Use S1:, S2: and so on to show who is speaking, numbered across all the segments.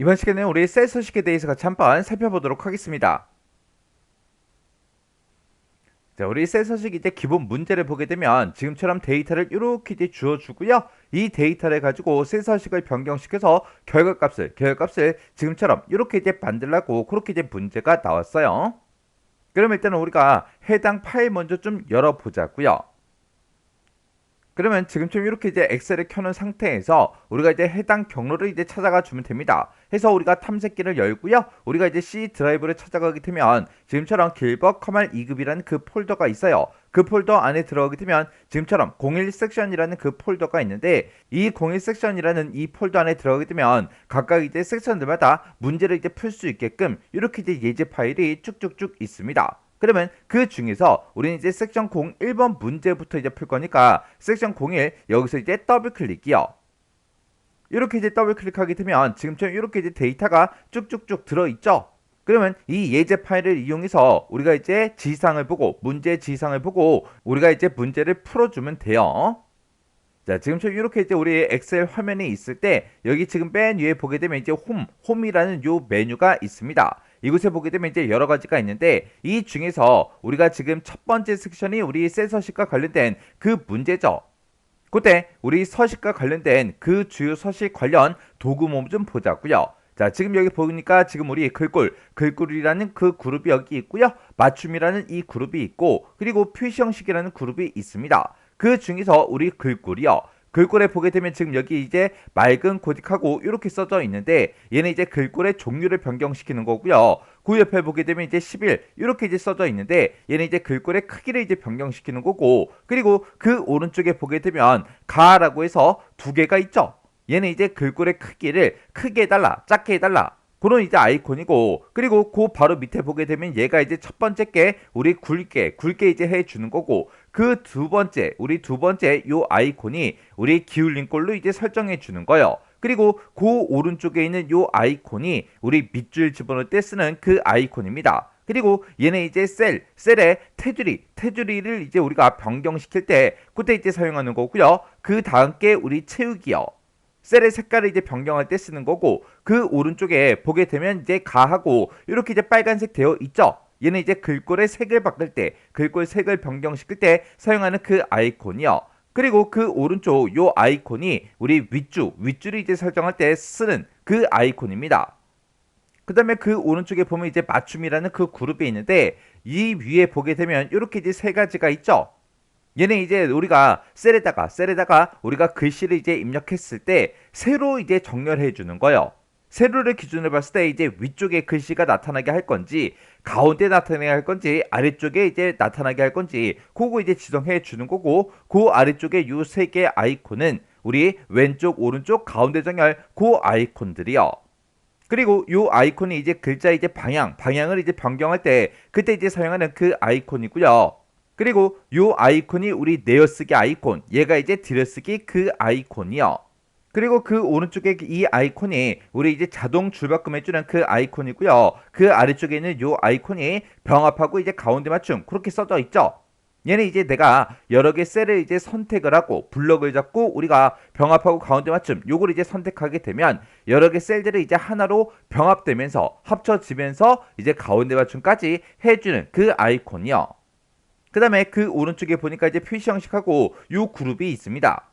S1: 이번 시간에는 우리 셀 서식에 대해서 같이 한번 살펴보도록 하겠습니다. 자, 우리 셀 서식 이제 기본 문제를 보게 되면 지금처럼 데이터를 이렇게 이제 주어주고요. 이 데이터를 가지고 셀 서식을 변경시켜서 결과값을 지금처럼 이렇게 이제 만들라고 그렇게 이제 문제가 나왔어요. 그럼 일단은 우리가 해당 파일 먼저 좀 열어보자고요. 그러면 지금처럼 이렇게 이제 엑셀을 켜놓은 상태에서 우리가 이제 해당 경로를 이제 찾아가 주면 됩니다. 해서 우리가 탐색기를 열고요. 우리가 이제 C 드라이브를 찾아가게 되면 지금처럼 길버 커말 2급이라는 그 폴더가 있어요. 그 폴더 안에 들어가게 되면 지금처럼 01 섹션이라는 그 폴더가 있는데 이 01 섹션이라는 이 폴더 안에 들어가게 되면 각각 이제 섹션들마다 문제를 이제 풀 수 있게끔 이렇게 이제 예제 파일이 쭉쭉쭉 있습니다. 그러면 그 중에서 우리는 이제 섹션 01번 문제부터 이제 풀 거니까 섹션 01 여기서 이제 더블 클릭이요. 이렇게 이제 더블 클릭하게 되면 지금처럼 이렇게 이제 데이터가 쭉쭉쭉 들어있죠. 그러면 이 예제 파일을 이용해서 우리가 이제 지상을 보고 문제 지상을 보고 우리가 이제 문제를 풀어주면 돼요. 자, 지금처럼 이렇게 이제 우리 엑셀 화면에 있을 때 여기 지금 맨 위에 보게 되면 이제 홈이라는 요 메뉴가 있습니다. 이곳에 보게 되면 이제 여러 가지가 있는데 이 중에서 우리가 지금 첫 번째 섹션이 우리 셀 서식과 관련된 그 문제죠. 그때 우리 서식과 관련된 그 주요 서식 관련 도구 모음 좀 보자고요. 자, 지금 여기 보니까 지금 우리 글꼴이라는 그 그룹이 여기 있고요. 맞춤이라는 이 그룹이 있고 그리고 표시 형식이라는 그룹이 있습니다. 그 중에서 우리 글꼴이요. 글꼴에 보게 되면 지금 여기 이제 맑은 고딕하고 이렇게 써져 있는데 얘는 이제 글꼴의 종류를 변경시키는 거고요. 그 옆에 보게 되면 이제 11 이렇게 이제 써져 있는데 얘는 이제 글꼴의 크기를 이제 변경시키는 거고 그리고 그 오른쪽에 보게 되면 가라고 해서 두 개가 있죠. 얘는 이제 글꼴의 크기를 크게 해달라 작게 해달라 그런 이제 아이콘이고 그리고 그 바로 밑에 보게 되면 얘가 이제 첫 번째 게 우리 굵게 이제 해주는 거고 그 우리 두 번째 요 아이콘이 우리 기울린 꼴로 이제 설정해 주는 거예요. 그리고 그 오른쪽에 있는 요 아이콘이 우리 밑줄 집어넣을 때 쓰는 그 아이콘입니다. 그리고 얘는 이제 셀의 테두리를 이제 우리가 변경시킬 때 그때 이제 사용하는 거고요. 그 다음 게 우리 채우기요. 셀의 색깔을 이제 변경할 때 쓰는 거고 그 오른쪽에 보게 되면 이제 가하고 이렇게 이제 빨간색 되어 있죠. 얘는 이제 글꼴의 색을 바꿀 때 글꼴 색을 변경시킬 때 사용하는 그 아이콘이요. 그리고 그 오른쪽 요 아이콘이 우리 윗줄을 이제 설정할 때 쓰는 그 아이콘입니다. 그 다음에 그 오른쪽에 보면 이제 맞춤이라는 그 그룹이 있는데 이 위에 보게 되면 이렇게 이제 세 가지가 있죠. 얘는 이제 우리가 셀에다가 우리가 글씨를 이제 입력했을 때 세로 이제 정렬해 주는 거예요. 세로를 기준으로 봤을 때 이제 위쪽에 글씨가 나타나게 할 건지 가운데 나타나게 할 건지 아래쪽에 이제 나타나게 할 건지 그거 이제 지정해 주는 거고 그 아래쪽에 요 세 개의 아이콘은 우리 왼쪽 오른쪽 가운데 정렬 그 아이콘들이요. 그리고 요 아이콘이 이제 글자 이제 방향을 이제 변경할 때 그때 이제 사용하는 그 아이콘이고요. 그리고 요 아이콘이 우리 내어쓰기 아이콘 얘가 이제 들여쓰기 그 아이콘이요. 그리고 그 오른쪽에 이 아이콘이 우리 이제 자동 줄바꿈 해주는 그 아이콘이고요. 그 아래쪽에 있는 요 아이콘이 병합하고 이제 가운데 맞춤 그렇게 써져 있죠. 얘는 이제 내가 여러 개 셀을 이제 선택을 하고 블럭을 잡고 우리가 병합하고 가운데 맞춤 요걸 이제 선택하게 되면 여러 개 셀들이 이제 하나로 병합되면서 합쳐지면서 이제 가운데 맞춤까지 해주는 그 아이콘이요. 그 다음에 그 오른쪽에 보니까 이제 표시 형식하고 요 그룹이 있습니다.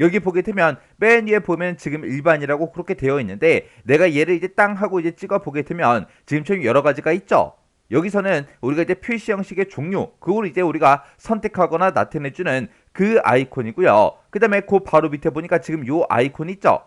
S1: 여기 보게 되면 맨 위에 보면 지금 일반이라고 그렇게 되어 있는데 내가 얘를 이제 땅 하고 이제 찍어 보게 되면 지금처럼 여러 가지가 있죠. 여기서는 우리가 이제 표시 형식의 종류 그걸 이제 우리가 선택하거나 나타내주는 그 아이콘이고요. 그 다음에 그 바로 밑에 보니까 지금 요 아이콘 있죠.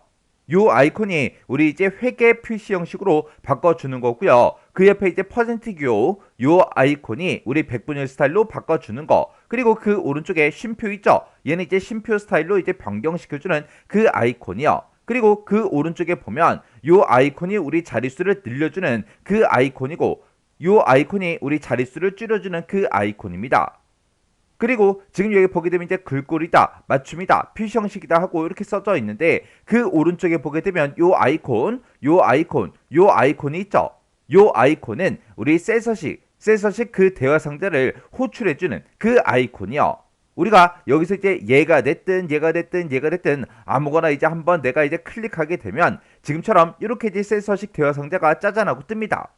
S1: 요 아이콘이 우리 이제 회계 표시 형식으로 바꿔주는 거고요. 그 옆에 이제 퍼센트교 요 아이콘이 우리 백분율 스타일로 바꿔주는 거. 그리고 그 오른쪽에 쉼표 있죠. 얘는 이제 쉼표 스타일로 이제 변경시켜주는 그 아이콘이요. 그리고 그 오른쪽에 보면 요 아이콘이 우리 자릿수를 늘려주는 그 아이콘이고 요 아이콘이 우리 자릿수를 줄여주는 그 아이콘입니다. 그리고 지금 여기 보게 되면 이제 글꼴이다, 맞춤이다, 표시 형식이다 하고 이렇게 써져 있는데 그 오른쪽에 보게 되면 요 아이콘이 있죠. 요 아이콘은 우리 셀 서식 그 대화 상자를 호출해주는 그 아이콘이요. 우리가 여기서 이제 얘가 됐든 아무거나 이제 한번 내가 이제 클릭하게 되면 지금처럼 이렇게 이제 셀 서식 대화 상자가 짜잔하고 뜹니다.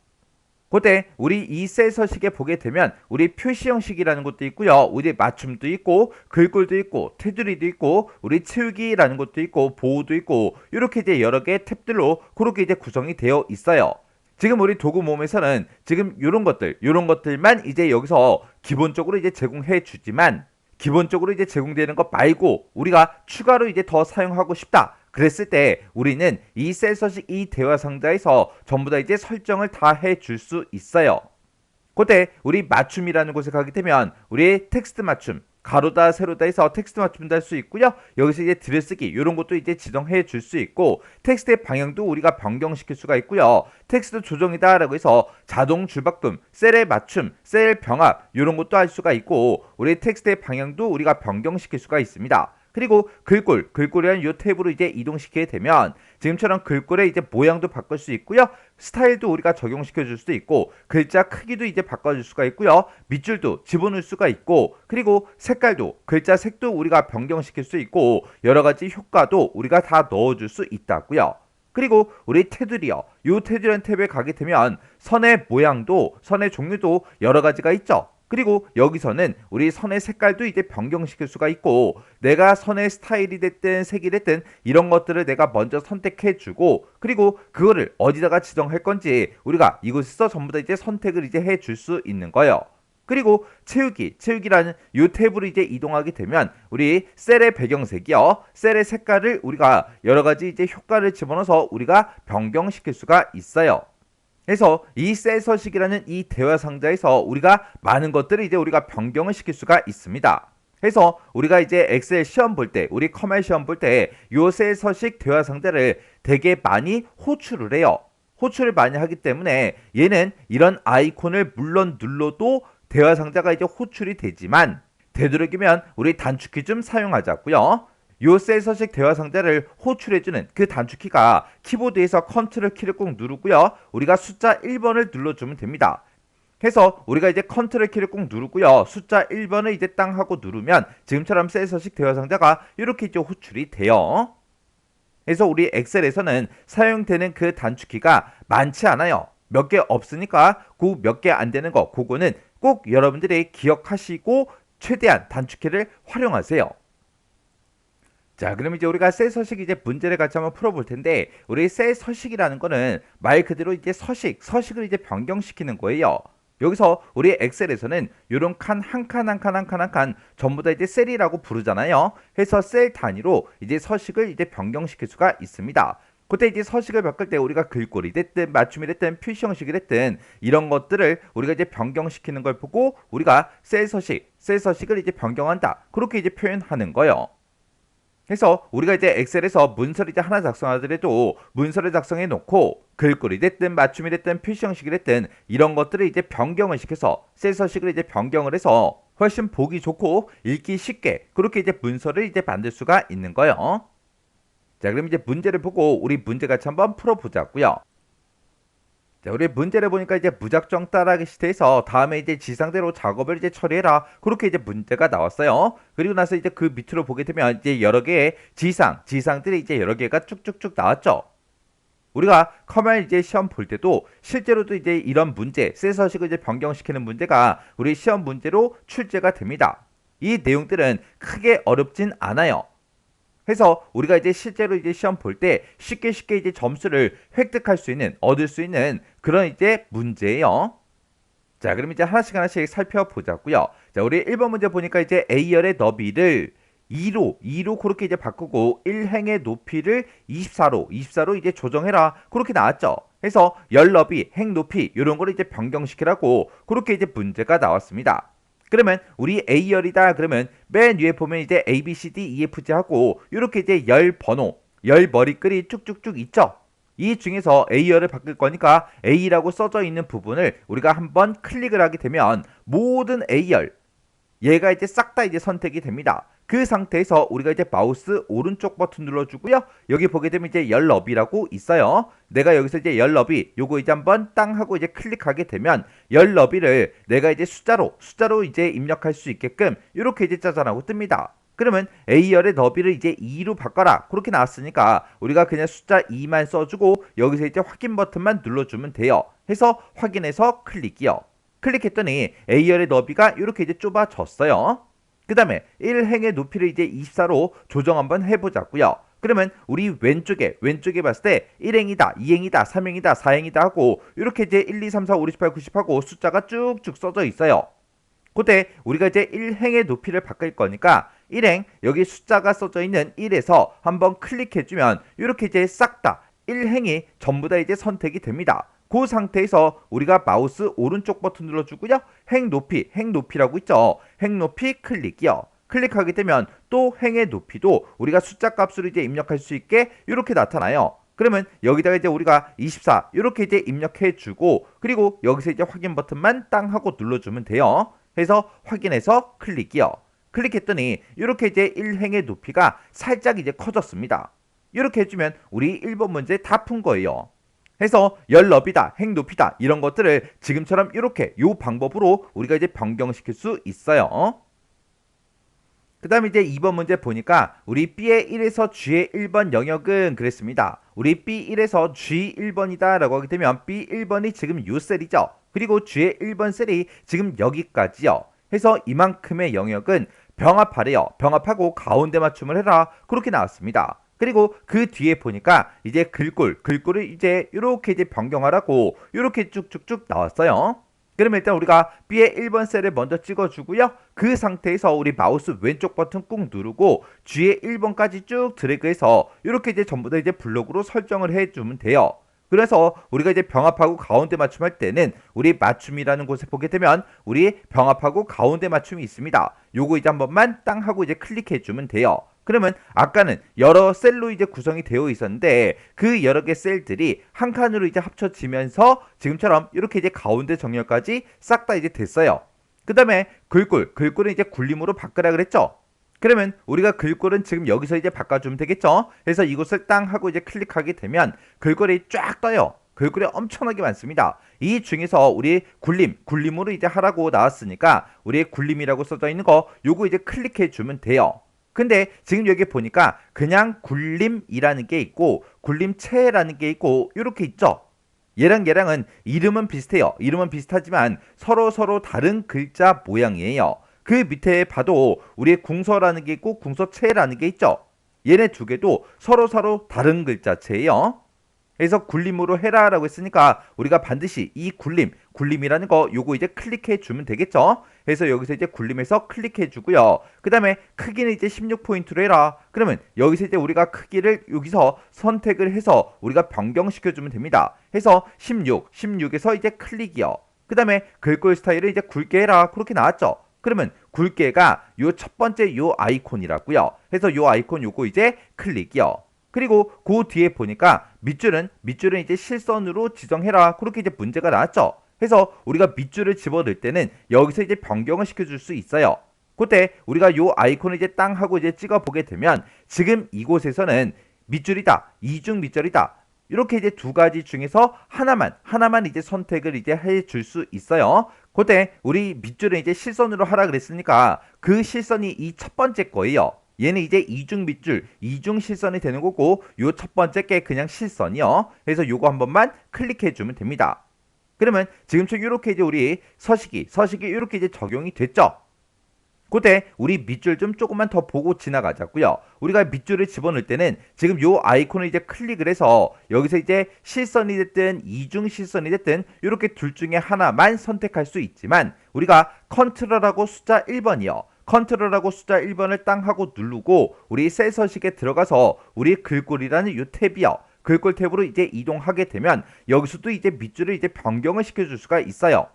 S1: 그때 우리 이 셀 서식에 보게 되면 우리 표시 형식이라는 것도 있고요. 우리 맞춤도 있고 글꼴도 있고 테두리도 있고 우리 채우기라는 것도 있고 보호도 있고 이렇게 이제 여러 개의 탭들로 그렇게 이제 구성이 되어 있어요. 지금 우리 도구 모음에서는 지금 요런 것들만 이제 여기서 기본적으로 이제 제공해 주지만 기본적으로 이제 제공되는 것 말고 우리가 추가로 이제 더 사용하고 싶다. 그랬을 때 우리는 이 셀 서식 이 대화 상자에서 전부 다 이제 설정을 다 해줄 수 있어요. 그때 우리 맞춤이라는 곳에 가게 되면 우리 텍스트 맞춤 가로다 세로다 해서 텍스트 맞춤도 할 수 있고요. 여기서 이제 들여쓰기 이런 것도 이제 지정해 줄 수 있고 텍스트의 방향도 우리가 변경시킬 수가 있고요. 텍스트 조정이다 라고 해서 자동 줄바꿈, 셀의 맞춤, 셀 병합 이런 것도 할 수가 있고 우리 텍스트의 방향도 우리가 변경시킬 수가 있습니다. 그리고 글꼴이라는 이 탭으로 이제 이동시키게 되면 지금처럼 글꼴의 이제 모양도 바꿀 수 있고요. 스타일도 우리가 적용시켜 줄 수도 있고 글자 크기도 이제 바꿔줄 수가 있고요. 밑줄도 집어넣을 수가 있고 그리고 색깔도 글자 색도 우리가 변경시킬 수 있고 여러 가지 효과도 우리가 다 넣어줄 수 있다고요. 그리고 우리 테두리요. 이 테두리라는 탭에 가게 되면 선의 모양도 선의 종류도 여러 가지가 있죠. 그리고 여기서는 우리 선의 색깔도 이제 변경시킬 수가 있고 내가 선의 스타일이 됐든 색이 됐든 이런 것들을 내가 먼저 선택해 주고 그리고 그거를 어디다가 지정할 건지 우리가 이곳에서 전부 다 이제 선택을 이제 해 줄 수 있는 거예요. 그리고 채우기라는 이 탭으로 이제 이동하게 되면 우리 셀의 배경색이요. 셀의 색깔을 우리가 여러 가지 이제 효과를 집어넣어서 우리가 변경시킬 수가 있어요. 그래서 이 셀 서식이라는 이 대화 상자에서 우리가 많은 것들을 이제 우리가 변경을 시킬 수가 있습니다. 그래서 우리가 이제 엑셀 시험 볼 때, 우리 커멜 시험 볼 때 요 셀 서식 대화 상자를 되게 많이 호출을 해요. 호출을 많이 하기 때문에 얘는 이런 아이콘을 물론 눌러도 대화 상자가 이제 호출이 되지만 되도록이면 우리 단축키 좀 사용하자고요. 요 셀 서식 대화 상자를 호출해주는 그 단축키가 키보드에서 컨트롤 키를 꼭 누르고요. 우리가 숫자 1번을 눌러주면 됩니다. 해서 우리가 이제 컨트롤 키를 꼭 누르고요. 숫자 1번을 이제 땅 하고 누르면 지금처럼 셀 서식 대화 상자가 이렇게 이제 호출이 돼요. 그래서 우리 엑셀에서는 사용되는 그 단축키가 많지 않아요. 몇 개 없으니까 그 몇 개 안 되는 거 그거는 꼭 여러분들이 기억하시고 최대한 단축키를 활용하세요. 자, 그럼 이제 우리가 셀 서식 이제 문제를 같이 한번 풀어볼 텐데 우리 셀 서식이라는 거는 말 그대로 이제 서식을 이제 변경시키는 거예요. 여기서 우리 엑셀에서는 요런 칸 한 칸 한 칸 한 칸 한 칸 전부 다 이제 셀이라고 부르잖아요. 해서 셀 단위로 이제 서식을 이제 변경시킬 수가 있습니다. 그때 이제 서식을 바꿀 때 우리가 글꼴이 됐든 맞춤이 됐든 표시 형식이 됐든 이런 것들을 우리가 이제 변경시키는 걸 보고 우리가 셀 서식을 이제 변경한다. 그렇게 이제 표현하는 거예요. 그래서 우리가 이제 엑셀에서 문서를 이제 하나 작성하더라도 문서를 작성해 놓고 글꼴이 됐든 맞춤이 됐든 표시 형식이 됐든 이런 것들을 이제 변경을 시켜서 셀 서식을 이제 변경을 해서 훨씬 보기 좋고 읽기 쉽게 그렇게 이제 문서를 이제 만들 수가 있는 거예요. 자, 그럼 이제 문제를 보고 우리 문제 같이 한번 풀어보자고요. 자, 우리 문제를 보니까 이제 무작정 따라하기 시대에서 다음에 이제 지상대로 작업을 이제 처리해라. 그렇게 이제 문제가 나왔어요. 그리고 나서 이제 그 밑으로 보게 되면 이제 여러 개의 지상들이 이제 여러 개가 쭉쭉쭉 나왔죠. 우리가 커멜 이제 시험 볼 때도 실제로도 이제 이런 문제, 셀 서식을 이제 변경시키는 문제가 우리 시험 문제로 출제가 됩니다. 이 내용들은 크게 어렵진 않아요. 해서 우리가 이제 실제로 이제 시험 볼 때 쉽게 이제 점수를 획득할 수 있는, 얻을 수 있는 그런 이제 문제예요. 자, 그럼 이제 하나씩 살펴보자고요. 자, 우리 1번 문제 보니까 이제 A열의 너비를 2로 그렇게 이제 바꾸고 1행의 높이를 24로 이제 조정해라. 그렇게 나왔죠. 해서 열 너비, 행 높이 이런 거를 이제 변경시키라고 그렇게 이제 문제가 나왔습니다. 그러면 우리 A열이다 그러면 맨 위에 보면 이제 A, B, C, D, E, F, G 하고 이렇게 이제 열 번호, 열 머리글이 쭉쭉쭉 있죠. 이 중에서 A열을 바꿀 거니까 A라고 써져 있는 부분을 우리가 한번 클릭을 하게 되면 모든 A열 얘가 이제 싹 다 이제 선택이 됩니다. 그 상태에서 우리가 이제 마우스 오른쪽 버튼 눌러주고요. 여기 보게 되면 이제 열 너비라고 있어요. 내가 여기서 이제 열 너비 요거 이제 한번 땅 하고 이제 클릭하게 되면 열 너비를 내가 이제 숫자로 이제 입력할 수 있게끔 이렇게 이제 짜잔하고 뜹니다. 그러면 A열의 너비를 이제 2로 바꿔라 그렇게 나왔으니까 우리가 그냥 숫자 2만 써주고 여기서 이제 확인 버튼만 눌러주면 돼요. 해서 확인해서 클릭이요. 클릭했더니 A열의 너비가 이렇게 이제 좁아졌어요. 그 다음에 1행의 높이를 이제 24로 조정 한번 해보자고요. 그러면 우리 왼쪽에 봤을 때 1행이다, 2행이다, 3행이다, 4행이다 하고 이렇게 이제 1, 2, 3, 4, 5, 6, 7, 8, 90 하고 숫자가 쭉쭉 써져 있어요. 그때 우리가 이제 1행의 높이를 바꿀 거니까 1행 여기 숫자가 써져 있는 1에서 한번 클릭해주면 이렇게 이제 싹 다 1행이 전부 다 이제 선택이 됩니다. 그 상태에서 우리가 마우스 오른쪽 버튼 눌러주고요. 행 높이라고 있죠. 행 높이 클릭이요. 클릭하게 되면 또 행의 높이도 우리가 숫자 값으로 이제 입력할 수 있게 이렇게 나타나요. 그러면 여기다가 이제 우리가 24 이렇게 이제 입력해주고 그리고 여기서 이제 확인 버튼만 땅 하고 눌러주면 돼요. 해서 확인해서 클릭이요. 클릭했더니 이렇게 이제 1행의 높이가 살짝 이제 커졌습니다. 이렇게 해주면 우리 1번 문제 다 푼 거예요. 해서 열 너비다, 행 높이다 이런 것들을 지금처럼 이렇게 요 방법으로 우리가 이제 변경시킬 수 있어요. 그 다음에 이제 2번 문제 보니까 우리 B의 1에서 G의 1번 영역은 그랬습니다. 우리 B1에서 G1번이다 라고 하게 되면 B1번이 지금 요 셀이죠. 그리고 G의 1번 셀이 지금 여기까지요. 해서 이만큼의 영역은 병합하래요. 병합하고 가운데 맞춤을 해라. 그렇게 나왔습니다. 그리고 그 뒤에 보니까 이제 글꼴을 이제 이렇게 이제 변경하라고 이렇게 쭉쭉쭉 나왔어요. 그러면 일단 우리가 B의 1번 셀을 먼저 찍어주고요. 그 상태에서 우리 마우스 왼쪽 버튼 꾹 누르고 G의 1번까지 쭉 드래그해서 이렇게 이제 전부 다 이제 블록으로 설정을 해주면 돼요. 그래서 우리가 이제 병합하고 가운데 맞춤할 때는 우리 맞춤이라는 곳에 보게 되면 우리 병합하고 가운데 맞춤이 있습니다. 요거 이제 한 번만 땅 하고 이제 클릭해주면 돼요. 그러면 아까는 여러 셀로 이제 구성이 되어 있었는데 그 여러 개 셀들이 한 칸으로 이제 합쳐지면서 지금처럼 이렇게 이제 가운데 정렬까지 싹 다 이제 됐어요. 그 다음에 글꼴은 이제 굴림으로 바꾸라 그랬죠. 그러면 우리가 글꼴은 지금 여기서 이제 바꿔주면 되겠죠. 그래서 이곳을 땅 하고 이제 클릭하게 되면 글꼴이 쫙 떠요. 글꼴이 엄청나게 많습니다. 이 중에서 우리 굴림으로 이제 하라고 나왔으니까 우리 굴림이라고 써져 있는 거 요거 이제 클릭해 주면 돼요. 근데 지금 여기 보니까 그냥 굴림이라는 게 있고 굴림체라는 게 있고 이렇게 있죠. 얘랑은 이름은 비슷해요. 이름은 비슷하지만 서로 다른 글자 모양이에요. 그 밑에 봐도 우리의 궁서라는 게 있고 궁서체라는 게 있죠. 얘네 두 개도 서로 다른 글자체예요. 그래서 굴림으로 해라 라고 했으니까 우리가 반드시 이 굴림이라는 거 요거 이제 클릭해 주면 되겠죠. 그래서 여기서 이제 굴림해서 클릭해 주고요. 그 다음에 크기는 이제 16포인트로 해라. 그러면 여기서 이제 우리가 크기를 여기서 선택을 해서 우리가 변경시켜 주면 됩니다. 해서 16에서 이제 클릭이요. 그 다음에 글꼴 스타일을 이제 굵게 해라. 그렇게 나왔죠. 그러면 굵게가 요 첫 번째 요 아이콘이라고요. 그래서 요 아이콘 요거 이제 클릭이요. 그리고 그 뒤에 보니까 밑줄은 이제 실선으로 지정해라. 그렇게 이제 문제가 나왔죠. 그래서 우리가 밑줄을 집어넣을 때는 여기서 이제 변경을 시켜줄 수 있어요. 그때 우리가 요 아이콘을 이제 땅 하고 이제 찍어 보게 되면 지금 이곳에서는 밑줄이다, 이중 밑줄이다. 이렇게 이제 두 가지 중에서 하나만 이제 선택을 이제 해줄 수 있어요. 그때 우리 밑줄은 이제 실선으로 하라 그랬으니까 그 실선이 이 첫 번째 거예요. 얘는 이제 이중 밑줄, 이중 실선이 되는 거고 요 첫 번째 게 그냥 실선이요. 그래서 요거 한 번만 클릭해 주면 됩니다. 그러면 지금처럼 이렇게 이제 우리 서식이 이렇게 이제 적용이 됐죠. 그때 우리 밑줄 좀 조금만 더 보고 지나가자고요. 우리가 밑줄을 집어넣을 때는 지금 요 아이콘을 이제 클릭을 해서 여기서 이제 실선이 됐든 이중 실선이 됐든 이렇게 둘 중에 하나만 선택할 수 있지만 우리가 컨트롤하고 숫자 1번이요. 컨트롤하고 숫자 1번을 땅 하고 누르고 우리 셀 서식에 들어가서 우리 글꼴이라는 요 탭이요. 글꼴 탭으로 이제 이동하게 되면 여기서도 이제 밑줄을 이제 변경을 시켜줄 수가 있어요.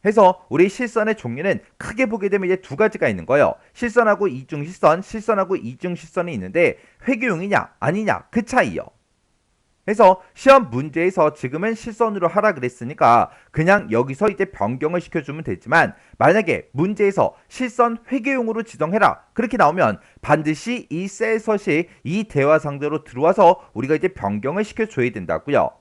S1: 해서 우리 실선의 종류는 크게 보게 되면 이제 두 가지가 있는 거예요. 실선하고 이중 실선, 실선하고 이중 실선이 있는데 회계용이냐 아니냐 그 차이요. 해서 시험 문제에서 지금은 실선으로 하라 그랬으니까 그냥 여기서 이제 변경을 시켜주면 되지만, 만약에 문제에서 실선 회계용으로 지정해라 그렇게 나오면 반드시 이 셀 서식 이 대화 상대로 들어와서 우리가 이제 변경을 시켜줘야 된다고요.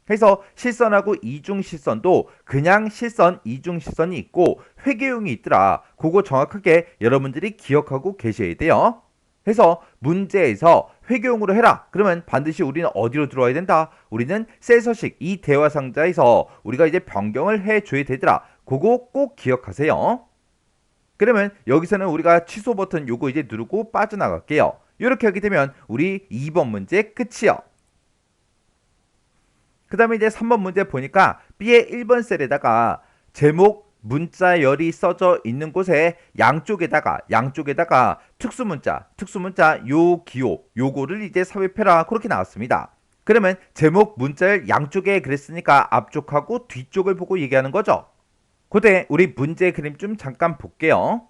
S1: 해서 실선하고 이중실선도 그냥 실선, 이중실선이 있고 회계용이 있더라. 그거 정확하게 여러분들이 기억하고 계셔야 돼요. 해서 문제에서 회계용으로 해라. 그러면 반드시 우리는 어디로 들어와야 된다? 우리는 셀 서식 이 대화 상자에서 우리가 이제 변경을 해줘야 되더라. 그거 꼭 기억하세요. 그러면 여기서는 우리가 취소 버튼 요거 이제 누르고 빠져나갈게요. 이렇게 하게 되면 우리 2번 문제 끝이요. 그 다음에 이제 3번 문제 보니까 B의 1번 셀에다가 제목 문자열이 써져 있는 곳에 양쪽에다가 특수문자 요 기호 요거를 이제 삽입해라 그렇게 나왔습니다. 그러면 제목 문자열 양쪽에 그랬으니까 앞쪽하고 뒤쪽을 보고 얘기하는 거죠. 그때 우리 문제 그림 좀 잠깐 볼게요.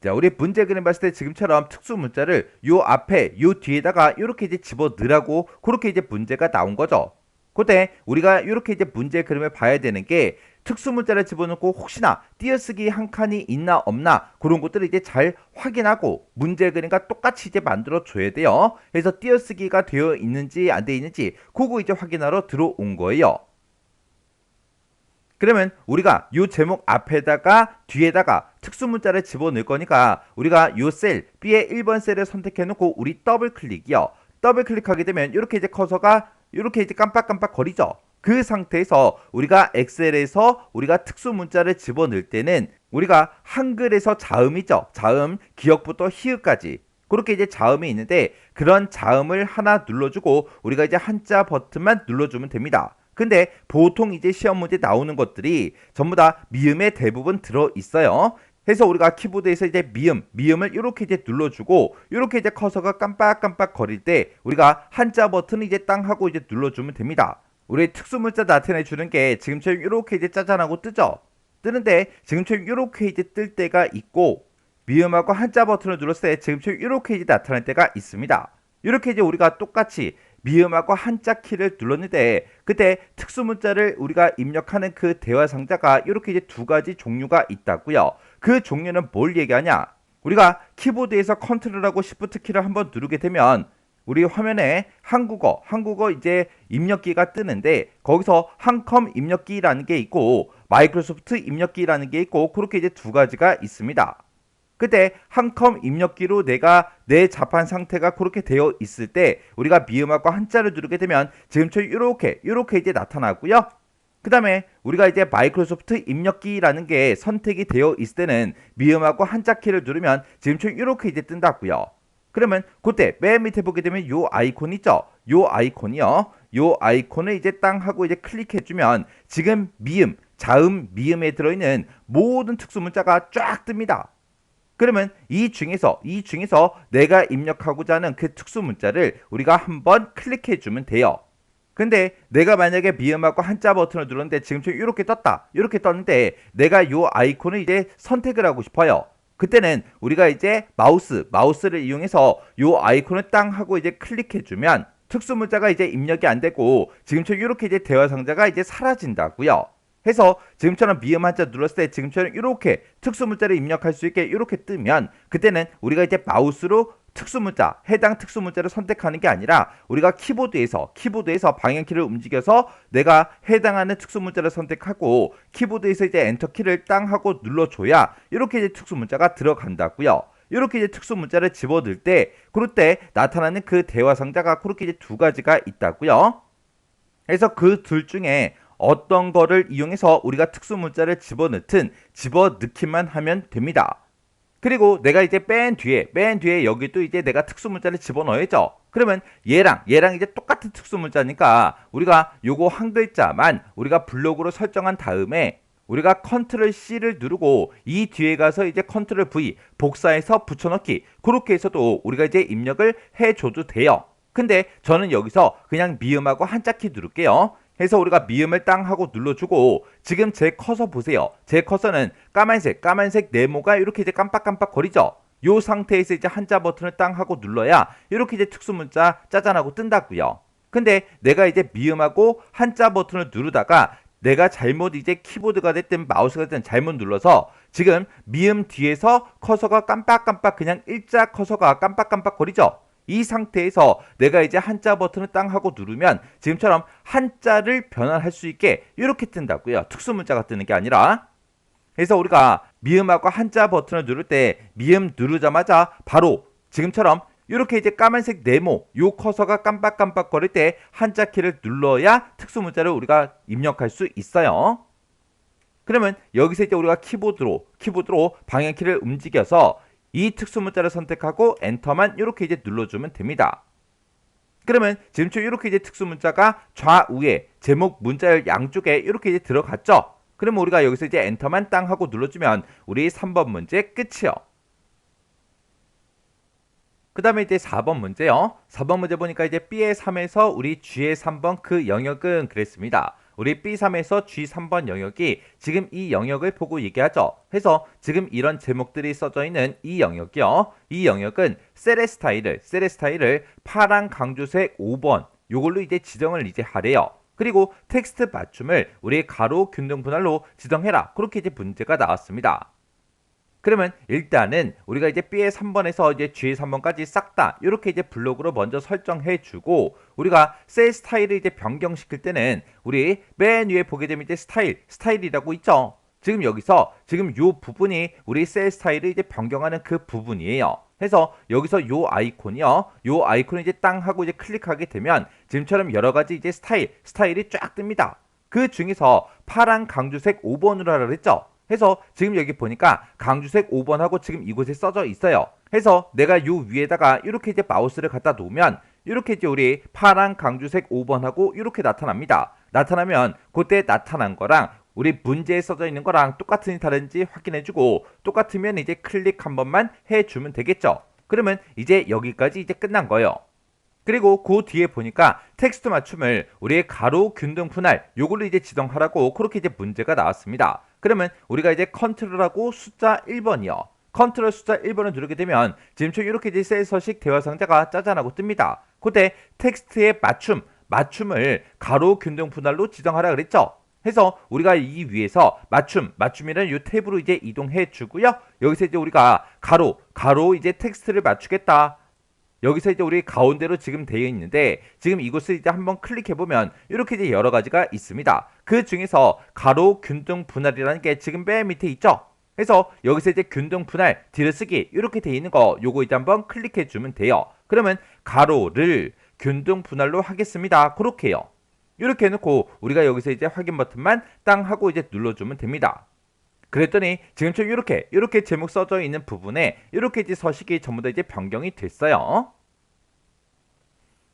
S1: 자, 우리 문제 그림 봤을 때 지금처럼 특수 문자를 요 앞에 요 뒤에다가 이렇게 이제 집어 넣으라고 그렇게 이제 문제가 나온 거죠. 그때 우리가 이렇게 이제 문제 그림을 봐야 되는 게 특수 문자를 집어넣고 혹시나 띄어쓰기 한 칸이 있나 없나 그런 것들을 이제 잘 확인하고 문제 그림과 똑같이 이제 만들어 줘야 돼요. 그래서 띄어쓰기가 되어 있는지 안 되어 있는지 그거 이제 확인하러 들어온 거예요. 그러면 우리가 요 제목 앞에다가 뒤에다가 특수문자를 집어넣을 거니까 우리가 요 셀 B의 1번 셀을 선택해 놓고 우리 더블 클릭이요. 더블 클릭하게 되면 이렇게 이제 커서가 이렇게 이제 깜빡깜빡 거리죠. 그 상태에서 우리가 엑셀에서 우리가 특수문자를 집어넣을 때는 우리가 한글에서 자음이죠. 자음 기역부터 히읗까지 그렇게 이제 자음이 있는데 그런 자음을 하나 눌러주고 우리가 이제 한자 버튼만 눌러주면 됩니다. 근데 보통 이제 시험 문제 나오는 것들이 전부 다 미음에 대부분 들어 있어요. 해서 우리가 키보드에서 이제 미음을 이렇게 이제 눌러주고 이렇게 이제 커서가 깜빡깜빡 거릴 때 우리가 한자 버튼을 이제 땅 하고 이제 눌러주면 됩니다. 우리 특수문자 나타내 주는 게 지금처럼 이렇게 이제 짜잔하고 뜨죠. 뜨는데 지금처럼 이렇게 이제 뜰 때가 있고 미음하고 한자 버튼을 눌렀을 때 지금처럼 이렇게 이제 나타날 때가 있습니다. 이렇게 이제 우리가 똑같이 미음하고 한자 키를 눌렀는데 그때 특수문자를 우리가 입력하는 그 대화 상자가 이렇게 이제 두 가지 종류가 있다고요. 그 종류는 뭘 얘기하냐? 우리가 키보드에서 컨트롤하고 시프트 키를 한번 누르게 되면 우리 화면에 한국어 이제 입력기가 뜨는데 거기서 한컴 입력기라는 게 있고 마이크로소프트 입력기라는 게 있고 그렇게 이제 두 가지가 있습니다. 그때 한컴 입력기로 내가 내 자판 상태가 그렇게 되어 있을 때 우리가 미음하고 한자를 누르게 되면 지금처럼 이렇게 이제 나타나고요. 그 다음에 우리가 이제 마이크로소프트 입력기라는 게 선택이 되어 있을 때는 미음하고 한자 키를 누르면 지금처럼 이렇게 이제 뜬다고요. 그러면 그때 맨 밑에 보게 되면 요 아이콘 있죠? 요 아이콘이요. 요 아이콘을 이제 땅 하고 이제 클릭해주면 지금 자음 미음에 들어있는 모든 특수문자가 쫙 뜹니다. 그러면 이 중에서 내가 입력하고자 하는 그 특수문자를 우리가 한번 클릭해 주면 돼요. 근데 내가 만약에 미음하고 한자 버튼을 눌렀는데 지금처럼 이렇게 떴는데 내가 요 아이콘을 이제 선택을 하고 싶어요. 그때는 우리가 이제 마우스를 이용해서 요 아이콘을 땅 하고 이제 클릭해 주면 특수문자가 이제 입력이 안 되고 지금처럼 이렇게 이제 대화 상자가 이제 사라진다고요. 해서 지금처럼 미음 한자 눌렀을 때 지금처럼 이렇게 특수문자를 입력할 수 있게 이렇게 뜨면 그때는 우리가 이제 마우스로 해당 특수문자를 선택하는 게 아니라 우리가 키보드에서 방향키를 움직여서 내가 해당하는 특수문자를 선택하고 키보드에서 이제 엔터키를 땅 하고 눌러줘야 이렇게 이제 특수문자가 들어간다고요. 이렇게 이제 특수문자를 집어넣을 때 그럴 때 나타나는 그 대화 상자가 그렇게 이제 두 가지가 있다고요. 그래서 그 둘 중에 어떤 거를 이용해서 우리가 특수문자를 집어넣기만 하면 됩니다. 그리고 내가 이제 맨 뒤에 여기도 이제 내가 특수문자를 집어넣어야죠. 그러면 얘랑 이제 똑같은 특수문자니까 우리가 요거 한 글자만 우리가 블록으로 설정한 다음에 우리가 컨트롤 C를 누르고 이 뒤에 가서 이제 컨트롤 V 복사해서 붙여넣기 그렇게 해서도 우리가 이제 입력을 해줘도 돼요. 근데 저는 여기서 그냥 미음하고 한자키 누를게요. 해서 우리가 미음을 땅 하고 눌러주고 지금 제 커서 보세요. 제 커서는 까만색 네모가 이렇게 이제 깜빡깜빡 거리죠. 요 상태에서 이제 한자 버튼을 땅 하고 눌러야 이렇게 이제 특수문자 짜잔하고 뜬다고요. 근데 내가 이제 미음하고 한자 버튼을 누르다가 내가 잘못 이제 키보드가 됐든 마우스가 됐든 잘못 눌러서 지금 미음 뒤에서 커서가 깜빡깜빡 그냥 일자 커서가 깜빡깜빡 거리죠. 이 상태에서 내가 이제 한자 버튼을 땅 하고 누르면 지금처럼 한자를 변환할 수 있게 이렇게 뜬다고요. 특수 문자가 뜨는 게 아니라. 그래서 우리가 미음하고 한자 버튼을 누를 때 미음 누르자마자 바로 지금처럼 이렇게 이제 까만색 네모 요 커서가 깜빡깜빡 거릴 때 한자 키를 눌러야 특수 문자를 우리가 입력할 수 있어요. 그러면 여기서 이제 우리가 키보드로 방향키를 움직여서 이 특수 문자를 선택하고 엔터만 이렇게 이제 눌러주면 됩니다. 그러면 지금처럼 이렇게 이제 특수 문자가 좌우에 제목 문자열 양쪽에 이렇게 이제 들어갔죠. 그러면 우리가 여기서 이제 엔터만 땅 하고 눌러주면 우리 3번 문제 끝이요. 그 다음에 이제 4번 문제요. 4번 문제 보니까 이제 B의 3에서 우리 G의 3번 그 영역은 그랬습니다. 우리 B3에서 G3번 영역이 지금 이 영역을 보고 얘기하죠. 해서 지금 이런 제목들이 써져 있는 이 영역이요. 이 영역은 셀의 스타일을 파란 강조색 5번 요걸로 이제 지정을 이제 하래요. 그리고 텍스트 맞춤을 우리 가로 균등 분할로 지정해라. 그렇게 이제 문제가 나왔습니다. 그러면 일단은 우리가 이제 B의 3번에서 이제 G의 3번까지 싹 다 이렇게 이제 블록으로 먼저 설정해 주고 우리가 셀 스타일을 이제 변경시킬 때는 우리 맨 위에 보게 되면 이제 스타일이라고 있죠. 지금 여기서 지금 요 부분이 우리 셀 스타일을 이제 변경하는 그 부분이에요. 해서 여기서 요 아이콘이요. 요 아이콘을 이제 땅 하고 이제 클릭하게 되면 지금처럼 여러 가지 이제 스타일이 쫙 뜹니다. 그 중에서 파란 강조색 5번으로 하라 그랬죠. 해서 지금 여기 보니까 강주색 5번하고 지금 이곳에 써져 있어요. 해서 내가 요 위에다가 이렇게 이제 마우스를 갖다 놓으면 이렇게 이제 우리 파란 강주색 5번하고 이렇게 나타납니다. 나타나면 그때 나타난 거랑 우리 문제에 써져 있는 거랑 똑같은지 다른지 확인해주고 똑같으면 이제 클릭 한 번만 해주면 되겠죠. 그러면 이제 여기까지 이제 끝난 거예요. 그리고 그 뒤에 보니까 텍스트 맞춤을 우리의 가로 균등 분할 요걸로 이제 지정하라고 그렇게 이제 문제가 나왔습니다. 그러면 우리가 이제 컨트롤하고 숫자 1번이요. 컨트롤 숫자 1번을 누르게 되면 지금처럼 이렇게 이제 셀 서식 대화 상자가 짜잔하고 뜹니다. 그때 텍스트의 맞춤을 가로 균등 분할로 지정하라 그랬죠. 해서 우리가 이 위에서 맞춤이라는 이 탭으로 이제 이동해 주고요. 여기서 이제 우리가 가로 이제 텍스트를 맞추겠다. 여기서 이제 우리 가운데로 지금 되어 있는데 지금 이곳을 이제 한번 클릭해 보면 이렇게 이제 여러 가지가 있습니다. 그 중에서 가로 균등 분할이라는 게 지금 맨 밑에 있죠. 그래서 여기서 이제 균등 분할 딜쓰기 이렇게 되어 있는 거 요거 이제 한번 클릭해 주면 돼요. 그러면 가로를 균등 분할로 하겠습니다. 그렇게요. 이렇게 해놓고 우리가 여기서 이제 확인 버튼만 땅 하고 이제 눌러주면 됩니다. 그랬더니 지금처럼 이렇게 제목 써져 있는 부분에 이렇게 이제 서식이 전부 다 이제 변경이 됐어요.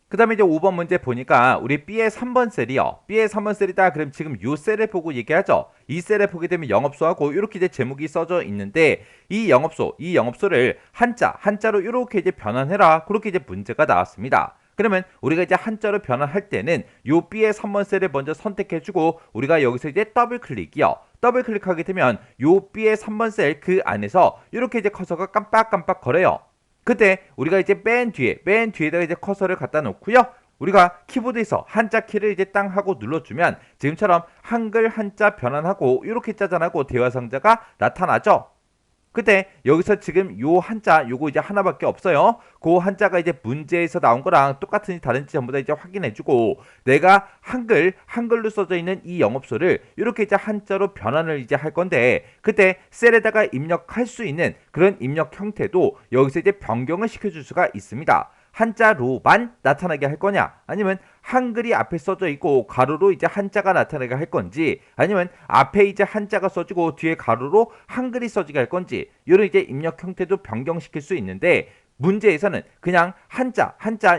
S1: 그 다음에 이제 5번 문제 보니까 우리 B의 3번 셀이요. B의 3번 셀이다. 그럼 지금 이 셀을 보고 얘기하죠. 이 셀을 보게 되면 영업소하고 이렇게 이제 제목이 써져 있는데 이 영업소를 한자로 이렇게 이제 변환해라. 그렇게 이제 문제가 나왔습니다. 그러면 우리가 이제 한자로 변환할 때는 요 B의 3번 셀을 먼저 선택해주고 우리가 여기서 이제 더블 클릭하게 되면 요 B의 3번 셀 그 안에서 이렇게 이제 커서가 깜빡깜빡 거려요. 그때 우리가 이제 맨 뒤에다가 이제 커서를 갖다 놓고요. 우리가 키보드에서 한자 키를 이제 땅 하고 눌러주면 지금처럼 한글 한자 변환하고 이렇게 짜잔하고 대화 상자가 나타나죠. 그때 여기서 지금 요 한자 요거 이제 하나밖에 없어요. 그 한자가 이제 문제에서 나온 거랑 똑같은지 다른지 전부 다 이제 확인해주고 내가 한글로 써져 있는 이 영업소를 이렇게 이제 한자로 변환을 이제 할 건데 그때 셀에다가 입력할 수 있는 그런 입력 형태도 여기서 이제 변경을 시켜줄 수가 있습니다. 한자로만 나타나게 할 거냐 아니면 한글이 앞에 써져 있고 가로로 이제 한자가 나타나게 할 건지 아니면 앞에 이제 한자가 써지고 뒤에 가로로 한글이 써지게 할 건지 이런 이제 입력 형태도 변경시킬 수 있는데 문제에서는 그냥 한자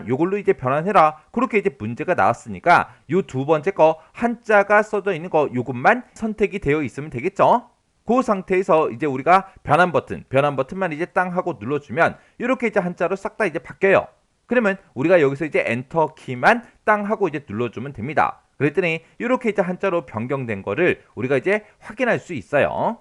S1: 요걸로 이제 변환해라 그렇게 이제 문제가 나왔으니까 요 두 번째 거 한자가 써져 있는 거 요것만 선택이 되어 있으면 되겠죠. 그 상태에서 이제 우리가 변환 버튼만 이제 땅 하고 눌러주면 이렇게 이제 한자로 싹 다 이제 바뀌어요. 그러면 우리가 여기서 이제 엔터 키만 땅 하고 이제 눌러주면 됩니다. 그랬더니 이렇게 이제 한자로 변경된 거를 우리가 이제 확인할 수 있어요.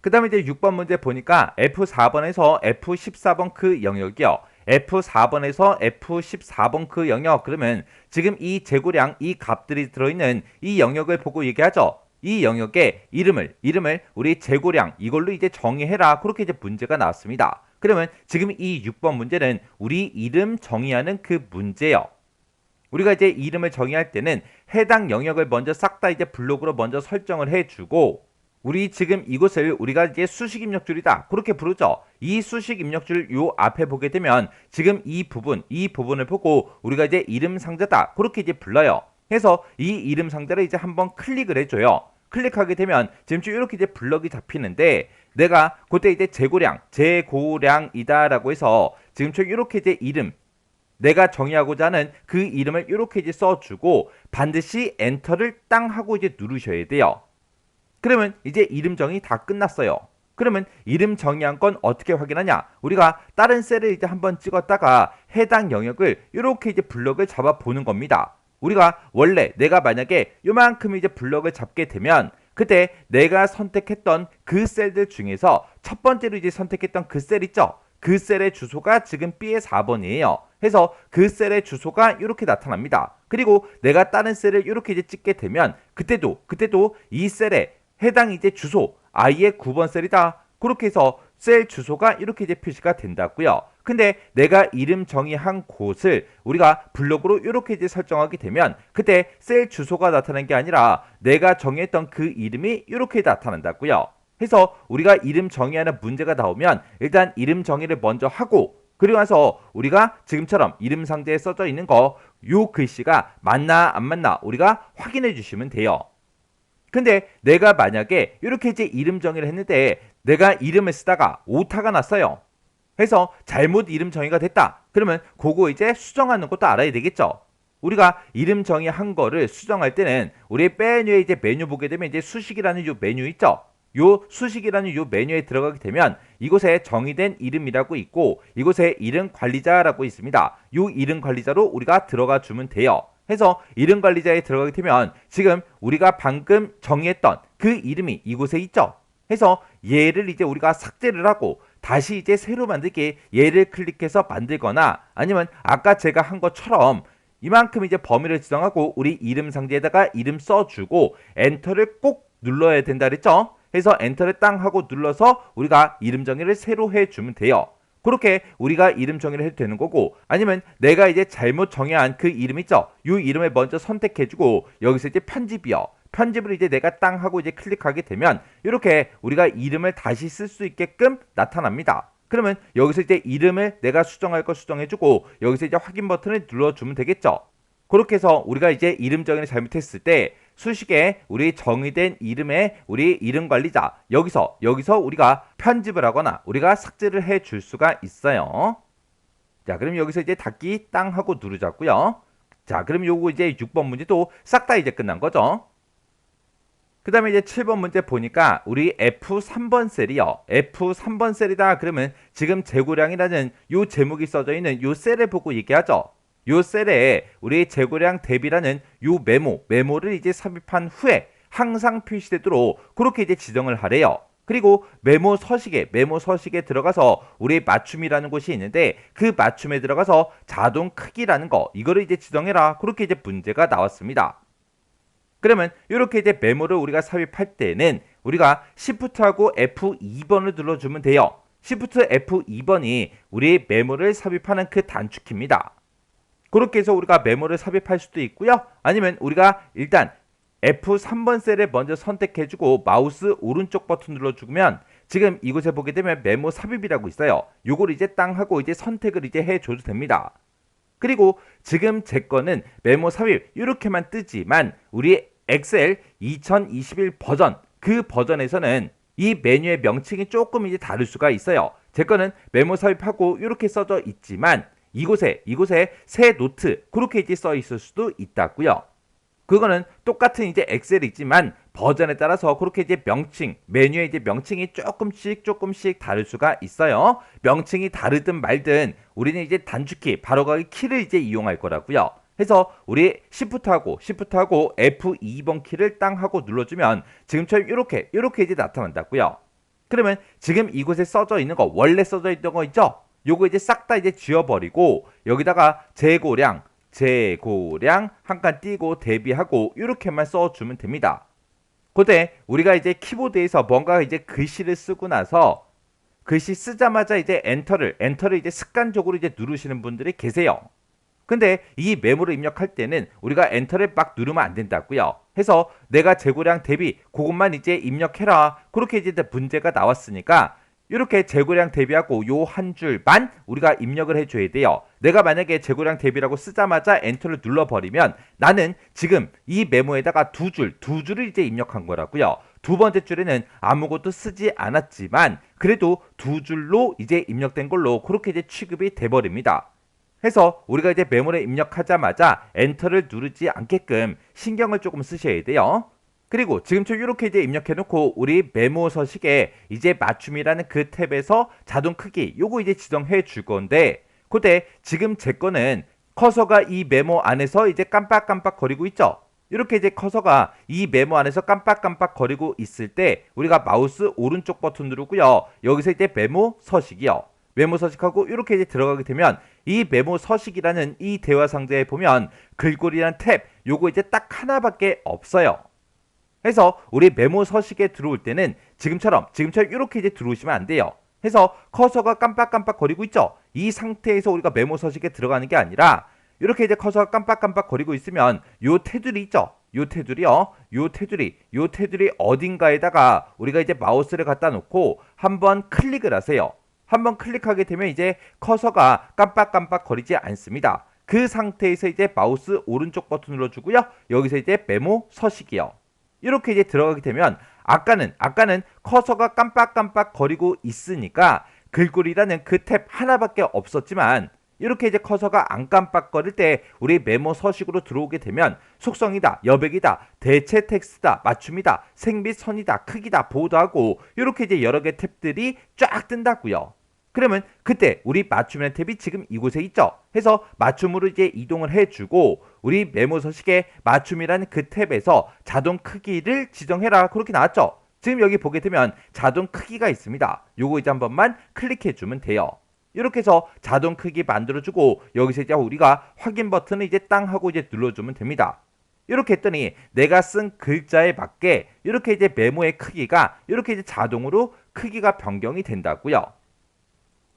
S1: 그 다음에 이제 6번 문제 보니까 F4번에서 F14번 그 영역이요. F4번에서 F14번 그 영역, 그러면 지금 이 재고량, 이 값들이 들어있는 이 영역을 보고 얘기하죠. 이 영역의 이름을 우리 재고량 이걸로 이제 정의해라. 그렇게 이제 문제가 나왔습니다. 그러면 지금 이 6번 문제는 우리 이름 정의하는 그 문제예요. 우리가 이제 이름을 정의할 때는 해당 영역을 먼저 싹 다 이제 블록으로 먼저 설정을 해주고, 우리 지금 이곳을 우리가 이제 수식 입력줄이다 그렇게 부르죠. 이 수식 입력줄 요 앞에 보게 되면 지금 이 부분을 보고 우리가 이제 이름 상자다 그렇게 이제 불러요. 해서 이 이름 상자를 이제 한번 클릭을 해줘요. 클릭하게 되면 지금 이렇게 이제 블럭이 잡히는데, 내가 그때 이제 재고량이다라고 해서 지금 이렇게 이제 이름, 내가 정의하고자 하는 그 이름을 이렇게 이제 써주고 반드시 엔터를 땅 하고 이제 누르셔야 돼요. 그러면 이제 이름 정의 다 끝났어요. 그러면 이름 정의한 건 어떻게 확인하냐? 우리가 다른 셀을 이제 한번 찍었다가 해당 영역을 이렇게 이제 블럭을 잡아 보는 겁니다. 우리가 원래 내가 만약에 요만큼 이제 블럭을 잡게 되면 그때 내가 선택했던 그 셀들 중에서 첫 번째로 이제 선택했던 그 셀 있죠? 그 셀의 주소가 지금 B의 4번이에요. 해서 그 셀의 주소가 이렇게 나타납니다. 그리고 내가 다른 셀을 이렇게 이제 찍게 되면 그때도 이 셀에 해당 이제 주소 I의 9번 셀이다. 그렇게 해서 셀 주소가 이렇게 이제 표시가 된다고요. 근데 내가 이름 정의한 곳을 우리가 블록으로 이렇게 이제 설정하게 되면 그때 셀 주소가 나타나는 게 아니라 내가 정의했던 그 이름이 이렇게 나타난다고요. 해서 우리가 이름 정의하는 문제가 나오면 일단 이름 정의를 먼저 하고, 그리고 나서 우리가 지금처럼 이름 상자에 써져 있는 거 요 글씨가 맞나 안 맞나 우리가 확인해 주시면 돼요. 근데 내가 만약에 이렇게 이제 이름 정의를 했는데 내가 이름을 쓰다가 오타가 났어요. 해서 잘못 이름 정의가 됐다. 그러면 그거 이제 수정하는 것도 알아야 되겠죠. 우리가 이름 정의한 거를 수정할 때는 우리 메뉴에 이제 메뉴 보게 되면 이제 수식이라는 요 메뉴 있죠. 요 수식이라는 요 메뉴에 들어가게 되면 이곳에 정의된 이름이라고 있고 이곳에 이름 관리자라고 있습니다. 요 이름 관리자로 우리가 들어가 주면 돼요. 해서 이름 관리자에 들어가게 되면 지금 우리가 방금 정의했던 그 이름이 이곳에 있죠. 해서 얘를 이제 우리가 삭제를 하고 다시 이제 새로 만들게 얘를 클릭해서 만들거나, 아니면 아까 제가 한 것처럼 이만큼 이제 범위를 지정하고 우리 이름 상자에다가 이름 써주고 엔터를 꼭 눌러야 된다 그랬죠. 해서 엔터를 땅 하고 눌러서 우리가 이름 정의를 새로 해주면 돼요. 그렇게 우리가 이름 정의를 해도 되는 거고, 아니면 내가 이제 잘못 정의한 그 이름 있죠. 이 이름을 먼저 선택해주고 여기서 이제 편집이요. 편집을 이제 내가 땅 하고 이제 클릭하게 되면 이렇게 우리가 이름을 다시 쓸 수 있게끔 나타납니다. 그러면 여기서 이제 이름을 내가 수정할 거 수정해주고 여기서 이제 확인 버튼을 눌러주면 되겠죠. 그렇게 해서 우리가 이제 이름 정의를 잘못했을 때 수식에 우리 정의된 이름의 우리 이름 관리자 여기서 우리가 편집을 하거나 우리가 삭제를 해 줄 수가 있어요. 자, 그럼 여기서 이제 닫기 땅 하고 누르자고요. 자, 그럼 요거 이제 6번 문제도 싹 다 이제 끝난 거죠. 그 다음에 이제 7번 문제 보니까 우리 F3번 셀이요. F3번 셀이다. 그러면 지금 재고량이라는 요 제목이 써져 있는 요 셀을 보고 얘기하죠. 요 셀에 우리 재고량 대비라는 요 메모를 이제 삽입한 후에 항상 표시되도록 그렇게 이제 지정을 하래요. 그리고 메모 서식에 들어가서 우리 맞춤이라는 곳이 있는데 그 맞춤에 들어가서 자동 크기라는 거 이거를 이제 지정해라. 그렇게 이제 문제가 나왔습니다. 그러면 이렇게 이제 메모를 우리가 삽입할 때는 우리가 Shift하고 F2번을 눌러주면 돼요. Shift F2번이 우리 메모를 삽입하는 그 단축키입니다. 그렇게 해서 우리가 메모를 삽입할 수도 있고요. 아니면 우리가 일단 F3번 셀을 먼저 선택해주고 마우스 오른쪽 버튼 눌러주면 지금 이곳에 보게 되면 메모 삽입이라고 있어요. 요걸 이제 땅 하고 이제 선택을 이제 해줘도 됩니다. 그리고 지금 제 거는 메모 삽입 이렇게만 뜨지만 우리 엑셀 2021 버전 그 버전에서는 이 메뉴의 명칭이 조금 이제 다를 수가 있어요. 제 거는 메모 삽입하고 이렇게 써져 있지만 이곳에 새 노트 그렇게 이제 써 있을 수도 있다고요. 그거는 똑같은 이제 엑셀이지만 버전에 따라서 그렇게 이제 명칭, 메뉴의 이제 명칭이 조금씩 다를 수가 있어요. 명칭이 다르든 말든 우리는 이제 단축키, 바로가기 키를 이제 이용할 거라고요. 해서 우리 Shift하고 F2번 키를 땅 하고 눌러주면 지금처럼 이렇게 이제 나타난다고요. 그러면 지금 이곳에 써져 있는 거 원래 써져 있던 거 있죠? 요거 이제 싹 다 이제 지워버리고 여기다가 재고량 한 칸 띄고 대비하고 이렇게만 써주면 됩니다. 그때 우리가 이제 키보드에서 뭔가 이제 글씨를 쓰고 나서 글씨 쓰자마자 이제 엔터를 이제 습관적으로 이제 누르시는 분들이 계세요. 근데 이 메모를 입력할 때는 우리가 엔터를 막 누르면 안 된다고요. 해서 내가 재고량 대비 그것만 이제 입력해라. 그렇게 이제 문제가 나왔으니까 이렇게 재고량 대비하고 요 한 줄만 우리가 입력을 해줘야 돼요. 내가 만약에 재고량 대비라고 쓰자마자 엔터를 눌러버리면 나는 지금 이 메모에다가 두 줄을 이제 입력한 거라고요. 두 번째 줄에는 아무것도 쓰지 않았지만 그래도 두 줄로 이제 입력된 걸로 그렇게 이제 취급이 돼버립니다. 해서 우리가 이제 메모를 입력하자마자 엔터를 누르지 않게끔 신경을 조금 쓰셔야 돼요. 그리고 지금처럼 이렇게 이제 입력해 놓고 우리 메모 서식에 이제 맞춤이라는 그 탭에서 자동 크기 요거 이제 지정해 줄 건데 그때 지금 제 거는 커서가 이 메모 안에서 이제 깜빡깜빡 거리고 있죠. 이렇게 이제 커서가 이 메모 안에서 깜빡깜빡 거리고 있을 때 우리가 마우스 오른쪽 버튼 누르고요. 여기서 이제 메모 서식이요. 메모 서식하고 이렇게 이제 들어가게 되면 이 메모 서식이라는 이 대화 상자에 보면 글꼴이란 탭 요거 이제 딱 하나밖에 없어요. 해서 우리 메모 서식에 들어올 때는 지금처럼 이렇게 이제 들어오시면 안 돼요. 해서 커서가 깜빡깜빡 거리고 있죠. 이 상태에서 우리가 메모 서식에 들어가는 게 아니라 이렇게 이제 커서가 깜빡깜빡 거리고 있으면 요 테두리 있죠. 요 테두리 어딘가에다가 우리가 이제 마우스를 갖다 놓고 한번 클릭을 하세요. 한번 클릭하게 되면 이제 커서가 깜빡깜빡 거리지 않습니다. 그 상태에서 이제 마우스 오른쪽 버튼 눌러주고요. 여기서 이제 메모 서식이요. 이렇게 이제 들어가게 되면 아까는 커서가 깜빡깜빡 거리고 있으니까 글꼴이라는 그 탭 하나밖에 없었지만 이렇게 이제 커서가 안 깜빡거릴 때 우리 메모 서식으로 들어오게 되면 속성이다, 여백이다, 대체 텍스트다, 맞춤이다, 색 및 선이다, 크기다, 보호도하고 이렇게 이제 여러 개 탭들이 쫙 뜬다고요. 그러면 그때 우리 맞춤이라는 탭이 지금 이곳에 있죠. 해서 맞춤으로 이제 이동을 해주고 우리 메모 서식에 맞춤이라는 그 탭에서 자동 크기를 지정해라 그렇게 나왔죠. 지금 여기 보게 되면 자동 크기가 있습니다. 요거 이제 한 번만 클릭해주면 돼요. 이렇게 해서 자동 크기 만들어주고 여기서 이제 우리가 확인 버튼을 이제 땅 하고 이제 눌러주면 됩니다. 이렇게 했더니 내가 쓴 글자에 맞게 이렇게 이제 메모의 크기가 이렇게 이제 자동으로 크기가 변경이 된다고요.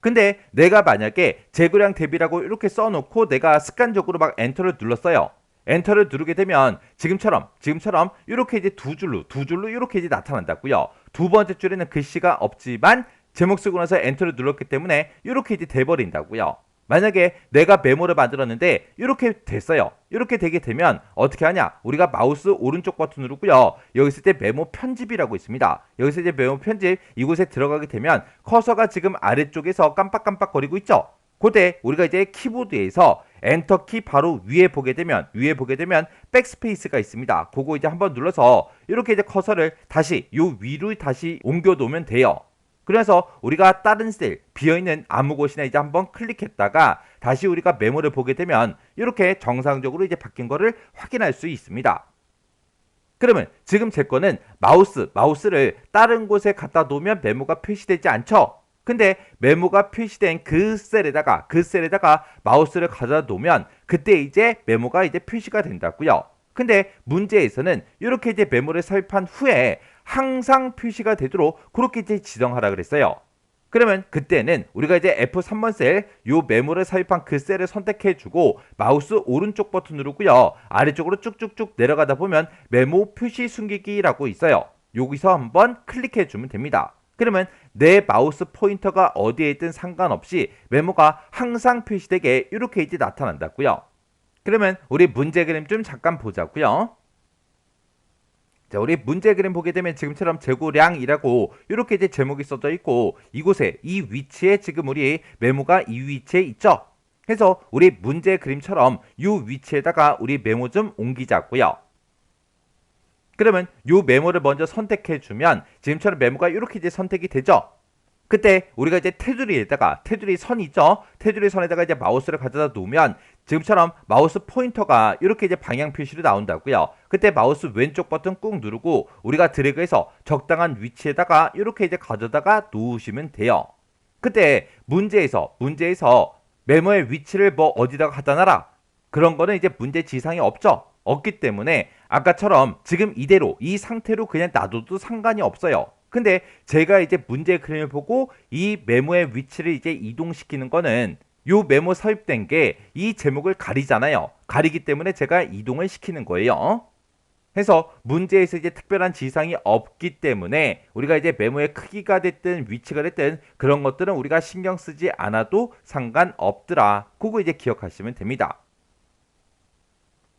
S1: 근데 내가 만약에 재고량 대비라고 이렇게 써놓고 내가 습관적으로 막 엔터를 눌렀어요. 엔터를 누르게 되면 지금처럼 이렇게 이제 두 줄로 이렇게 이제 나타난다고요. 두 번째 줄에는 글씨가 없지만 제목 쓰고 나서 엔터를 눌렀기 때문에 이렇게 이제 돼버린다고요. 만약에 내가 메모를 만들었는데 이렇게 됐어요. 이렇게 되게 되면 어떻게 하냐? 우리가 마우스 오른쪽 버튼 누르고요. 여기서 이제 메모 편집이라고 있습니다. 여기서 이제 메모 편집 이곳에 들어가게 되면 커서가 지금 아래쪽에서 깜빡깜빡 거리고 있죠. 그때 우리가 이제 키보드에서 엔터키 바로 위에 보게 되면 백스페이스가 있습니다. 그거 이제 한번 눌러서 이렇게 이제 커서를 다시 요 위로 다시 옮겨 놓으면 돼요. 그래서 우리가 다른 셀 비어있는 아무 곳이나 이제 한번 클릭했다가 다시 우리가 메모를 보게 되면 이렇게 정상적으로 이제 바뀐 거를 확인할 수 있습니다. 그러면 지금 제 거는 마우스를 다른 곳에 갖다 놓으면 메모가 표시되지 않죠? 근데 메모가 표시된 그 셀에다가 마우스를 가져다 놓으면 그때 이제 메모가 이제 표시가 된다고요. 근데 문제에서는 이렇게 이제 메모를 삽입한 후에 항상 표시가 되도록 그렇게 이제 지정하라 그랬어요. 그러면 그때는 우리가 이제 F3번 셀 요 메모를 삽입한 그 셀을 선택해 주고 마우스 오른쪽 버튼 누르고요. 아래쪽으로 쭉쭉쭉 내려가다 보면 메모 표시 숨기기라고 있어요. 여기서 한번 클릭해 주면 됩니다. 그러면 내 마우스 포인터가 어디에 있든 상관없이 메모가 항상 표시되게 이렇게 이제 나타난다고요. 그러면 우리 문제 그림 좀 잠깐 보자고요. 자, 우리 문제 그림 보게 되면 지금처럼 재고량이라고 이렇게 이제 제목이 써져 있고 이곳에 이 위치에 지금 우리 메모가 이 위치에 있죠. 해서 우리 문제 그림처럼 이 위치에다가 우리 메모 좀 옮기자고요. 그러면 이 메모를 먼저 선택해 주면 지금처럼 메모가 이렇게 이제 선택이 되죠. 그때 우리가 이제 테두리 선 있죠? 테두리 선에다가 이제 마우스를 가져다 놓으면 지금처럼 마우스 포인터가 이렇게 이제 방향 표시로 나온다고요. 그때 마우스 왼쪽 버튼 꾹 누르고 우리가 드래그해서 적당한 위치에다가 이렇게 이제 가져다가 놓으시면 돼요. 그때 문제에서 메모의 위치를 뭐 어디다가 갖다 놔라. 그런 거는 이제 문제 지상이 없죠. 없기 때문에 아까처럼 지금 이대로 이 상태로 그냥 놔둬도 상관이 없어요. 근데 제가 이제 문제 그림을 보고 이 메모의 위치를 이제 이동시키는 거는 요 메모 삽입된 게 이 제목을 가리잖아요. 가리기 때문에 제가 이동을 시키는 거예요. 해서 문제에서 이제 특별한 지상이 없기 때문에 우리가 이제 메모의 크기가 됐든 위치가 됐든 그런 것들은 우리가 신경 쓰지 않아도 상관없더라. 그거 이제 기억하시면 됩니다.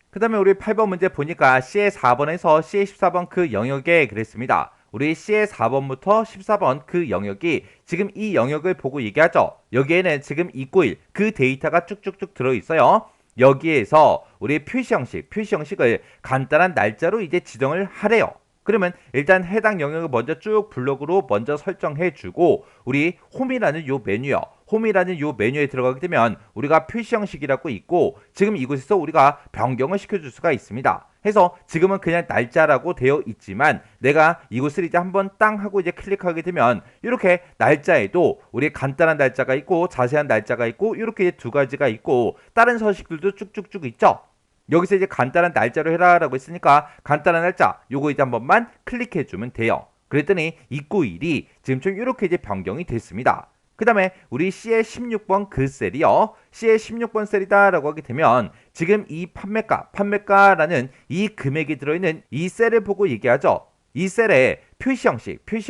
S1: 그 다음에 우리 8번 문제 보니까 C의 4번에서 C의 14번 그 영역에 그랬습니다. 우리 C의 4번부터 14번 그 영역이 지금 이 영역을 보고 얘기하죠. 여기에는 지금 291 그 데이터가 쭉쭉쭉 들어있어요. 여기에서 우리 표시 형식을 간단한 날짜로 이제 지정을 하래요. 그러면 일단 해당 영역을 먼저 쭉 블록으로 먼저 설정해 주고 우리 홈이라는 요 메뉴에 들어가게 되면 우리가 표시 형식이라고 있고 지금 이곳에서 우리가 변경을 시켜줄 수가 있습니다. 해서 지금은 그냥 날짜라고 되어 있지만 내가 이곳을 이제 한번 땅 하고 이제 클릭하게 되면 이렇게 날짜에도 우리 간단한 날짜가 있고 자세한 날짜가 있고 이렇게 두 가지가 있고 다른 서식들도 쭉쭉쭉 있죠. 여기서 이제 간단한 날짜로 해라 라고 했으니까 간단한 날짜 요거 이제 한 번만 클릭해 주면 돼요. 그랬더니 291이 지금 좀 이렇게 이제 변경이 됐습니다. 그 다음에 우리 C의 16번 그 셀이요. C의 16번 셀이다 라고 하게 되면 지금 이 판매가라는 이 금액이 들어있는 이 셀을 보고 얘기하죠. 이 셀에 표시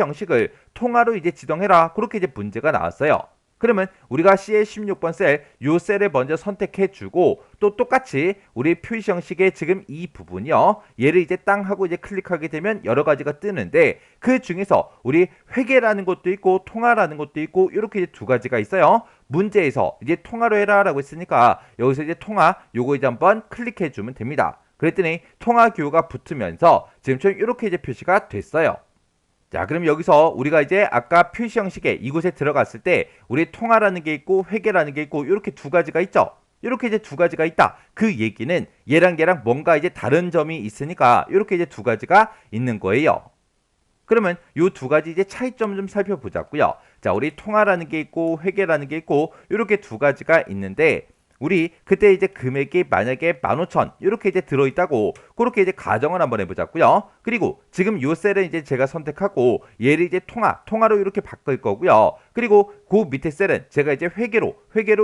S1: 형식을 통화로 이제 지정해라. 그렇게 이제 문제가 나왔어요. 그러면 우리가 C의 16번 요 셀을 먼저 선택해 주고 또 똑같이 우리 표시 형식의 지금 이 부분이요. 얘를 이제 땅 하고 이제 클릭하게 되면 여러 가지가 뜨는데 그 중에서 우리 회계라는 것도 있고 통화라는 것도 있고 이렇게 이제 두 가지가 있어요. 문제에서 이제 통화로 해라 라고 했으니까 여기서 이제 통화 요거 이제 한번 클릭해 주면 됩니다. 그랬더니 통화 기호가 붙으면서 지금처럼 이렇게 이제 표시가 됐어요. 자, 그럼 여기서 우리가 이제 아까 표시 형식에 이곳에 들어갔을 때 우리 통화라는 게 있고 회계라는 게 있고 이렇게 두 가지가 있죠. 이렇게 이제 두 가지가 있다. 그 얘기는 얘랑 뭔가 이제 다른 점이 있으니까 이렇게 이제 두 가지가 있는 거예요. 그러면 이 두 가지 이제 차이점 좀 살펴보자고요. 자, 우리 통화라는 게 있고 회계라는 게 있고 이렇게 두 가지가 있는데 우리 그때 이제 금액이 만약에 15,000 이렇게 이제 들어있다고 그렇게 이제 가정을 한번 해보자고요. 그리고 지금 요 셀은 이제 제가 선택하고 얘를 이제 통화로 이렇게 바꿀 거고요. 그리고 그 밑에 셀은 제가 이제 회계로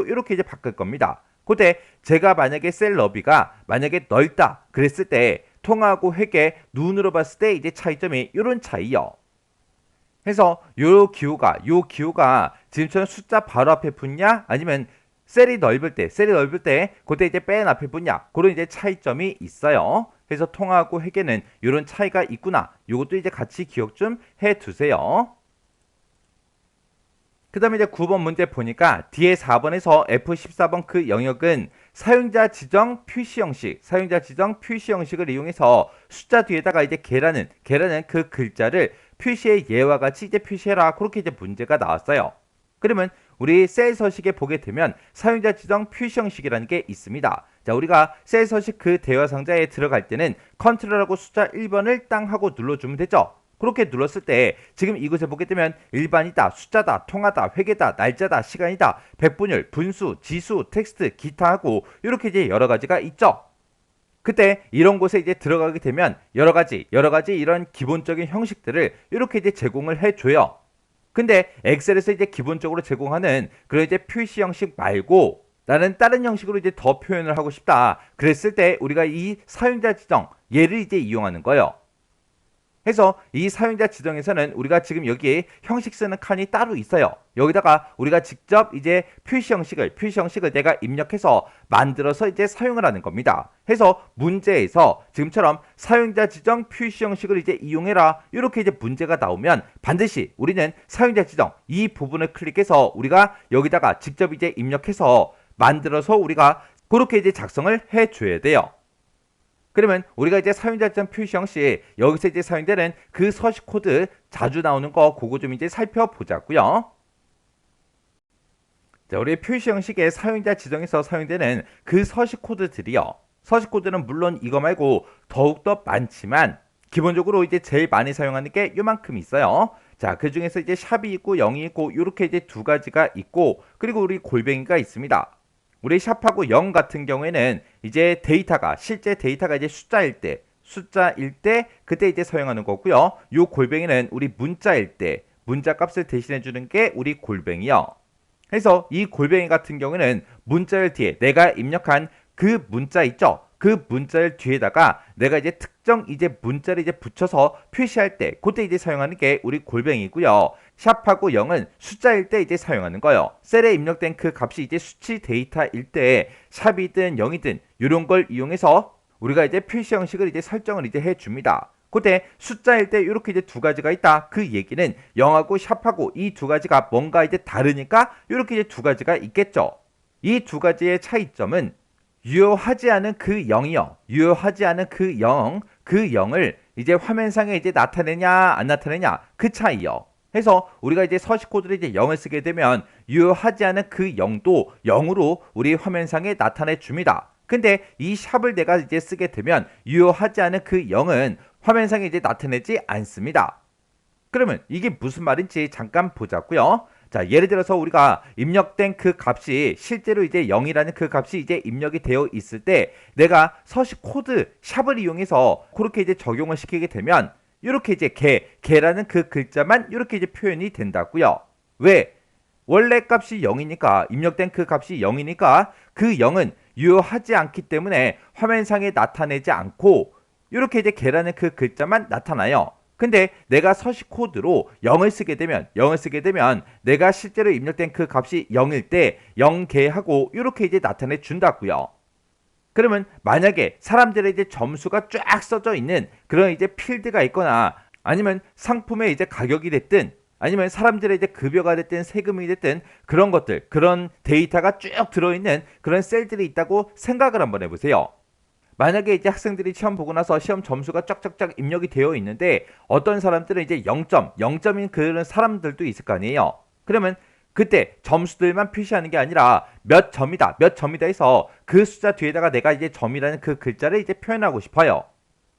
S1: 이렇게 이제 바꿀 겁니다. 그때 제가 만약에 셀 너비가 만약에 넓다 그랬을 때 통화하고 회계 눈으로 봤을 때 이제 차이점이 이런 차이요. 해서 요 기호가 지금처럼 숫자 바로 앞에 붙냐 아니면 셀이 넓을 때 그때 이제 맨 앞에 붙냐 그런 이제 차이점이 있어요. 그래서 통화하고 회계는 이런 차이가 있구나. 이것도 이제 같이 기억 좀 해두세요. 그 다음에 이제 9번 문제 보니까 뒤에 4번에서 F14번 그 영역은 사용자 지정 표시 형식을 이용해서 숫자 뒤에다가 이제 개라는 그 글자를 표시의 예와 같이 이제 표시해라. 그렇게 이제 문제가 나왔어요. 그러면 우리 셀 서식에 보게 되면 사용자 지정 표시 형식이라는 게 있습니다. 자, 우리가 셀 서식 그 대화 상자에 들어갈 때는 컨트롤하고 숫자 1번을 땅 하고 눌러주면 되죠. 그렇게 눌렀을 때 지금 이곳에 보게 되면 일반이다, 숫자다, 통화다, 회계다, 날짜다, 시간이다, 백분율, 분수, 지수, 텍스트, 기타 하고 이렇게 이제 여러 가지가 있죠. 그때 이런 곳에 이제 들어가게 되면 여러 가지 이런 기본적인 형식들을 이렇게 이제 제공을 해줘요. 근데 엑셀에서 이제 기본적으로 제공하는 그런 이제 표시 형식 말고 나는 다른 형식으로 이제 더 표현을 하고 싶다. 그랬을 때 우리가 이 사용자 지정 얘를 이제 이용하는 거예요. 해서 이 사용자 지정에서는 우리가 지금 여기에 형식 쓰는 칸이 따로 있어요. 여기다가 우리가 직접 이제 표시 형식을 내가 입력해서 만들어서 이제 사용을 하는 겁니다. 해서 문제에서 지금처럼 사용자 지정 표시 형식을 이제 이용해라. 이렇게 이제 문제가 나오면 반드시 우리는 사용자 지정 이 부분을 클릭해서 우리가 여기다가 직접 이제 입력해서 만들어서 우리가 그렇게 이제 작성을 해 줘야 돼요. 그러면 우리가 이제 사용자 지정 표시 형식 여기서 이제 사용되는 그 서식 코드 자주 나오는 거 그거 좀 이제 살펴보자고요. 자, 우리 표시 형식의 사용자 지정에서 사용되는 그 서식 코드들이요. 서식 코드는 물론 이거 말고 더욱더 많지만 기본적으로 이제 제일 많이 사용하는 게 요만큼 있어요. 자, 그 중에서 이제 샵이 있고 0이 있고 이렇게 이제 두 가지가 있고 그리고 우리 골뱅이가 있습니다. 우리 샵하고 0 같은 경우에는 이제 데이터가 실제 데이터가 이제 숫자일 때 그때 이제 사용하는 거고요. 요 골뱅이는 우리 문자일 때 문자 값을 대신해 주는 게 우리 골뱅이요. 그래서 이 골뱅이 같은 경우는 문자열 뒤에 내가 입력한 그 문자 있죠? 그 문자열 뒤에다가 내가 이제 특정 이제 문자를 이제 붙여서 표시할 때 그때 이제 사용하는 게 우리 골뱅이고요. 샵하고 0은 숫자일 때 이제 사용하는 거예요. 셀에 입력된 그 값이 이제 수치 데이터일 때 샵이든 0이든 이런 걸 이용해서 우리가 이제 표시 형식을 이제 설정을 이제 해줍니다. 그때 숫자일 때 이렇게 이제 두 가지가 있다. 그 얘기는 0하고 샵하고 이 두 가지가 뭔가 이제 다르니까 이렇게 이제 두 가지가 있겠죠. 이 두 가지의 차이점은 유효하지 않은 그 0이요. 유효하지 않은 그 0, 그 0을 이제 화면상에 이제 나타내냐 안 나타내냐 그 차이요. 해서 우리가 이제 서식 코드를 이제 0을 쓰게 되면 유효하지 않은 그 0도 0으로 우리 화면상에 나타내 줍니다. 근데 이 샵을 내가 이제 쓰게 되면 유효하지 않은 그 0은 화면상에 이제 나타내지 않습니다. 그러면 이게 무슨 말인지 잠깐 보자고요. 자, 예를 들어서 우리가 입력된 그 값이 실제로 이제 0이라는 그 값이 이제 입력이 되어 있을 때 내가 서식 코드 샵을 이용해서 그렇게 이제 적용을 시키게 되면 이렇게 이제 개라는 그 글자만 이렇게 이제 표현이 된다고요. 왜? 원래 값이 0이니까 입력된 그 값이 0이니까 그 0은 유효하지 않기 때문에 화면상에 나타내지 않고 이렇게 이제 개라는 그 글자만 나타나요. 근데 내가 서식 코드로 0을 쓰게 되면 내가 실제로 입력된 그 값이 0일 때 0개하고 이렇게 이제 나타내 준다고요. 그러면 만약에 사람들의 이제 점수가 쫙 써져 있는 그런 이제 필드가 있거나 아니면 상품의 이제 가격이 됐든 아니면 사람들의 이제 급여가 됐든 세금이 됐든 그런 것들, 그런 데이터가 쭉 들어있는 그런 셀들이 있다고 생각을 한번 해보세요. 만약에 이제 학생들이 시험 보고 나서 시험 점수가 쫙쫙쫙 입력이 되어 있는데 어떤 사람들은 이제 0점인 그런 사람들도 있을 거 아니에요. 그러면 그때 점수들만 표시하는 게 아니라 몇 점이다 해서 그 숫자 뒤에다가 내가 이제 점이라는 그 글자를 이제 표현하고 싶어요.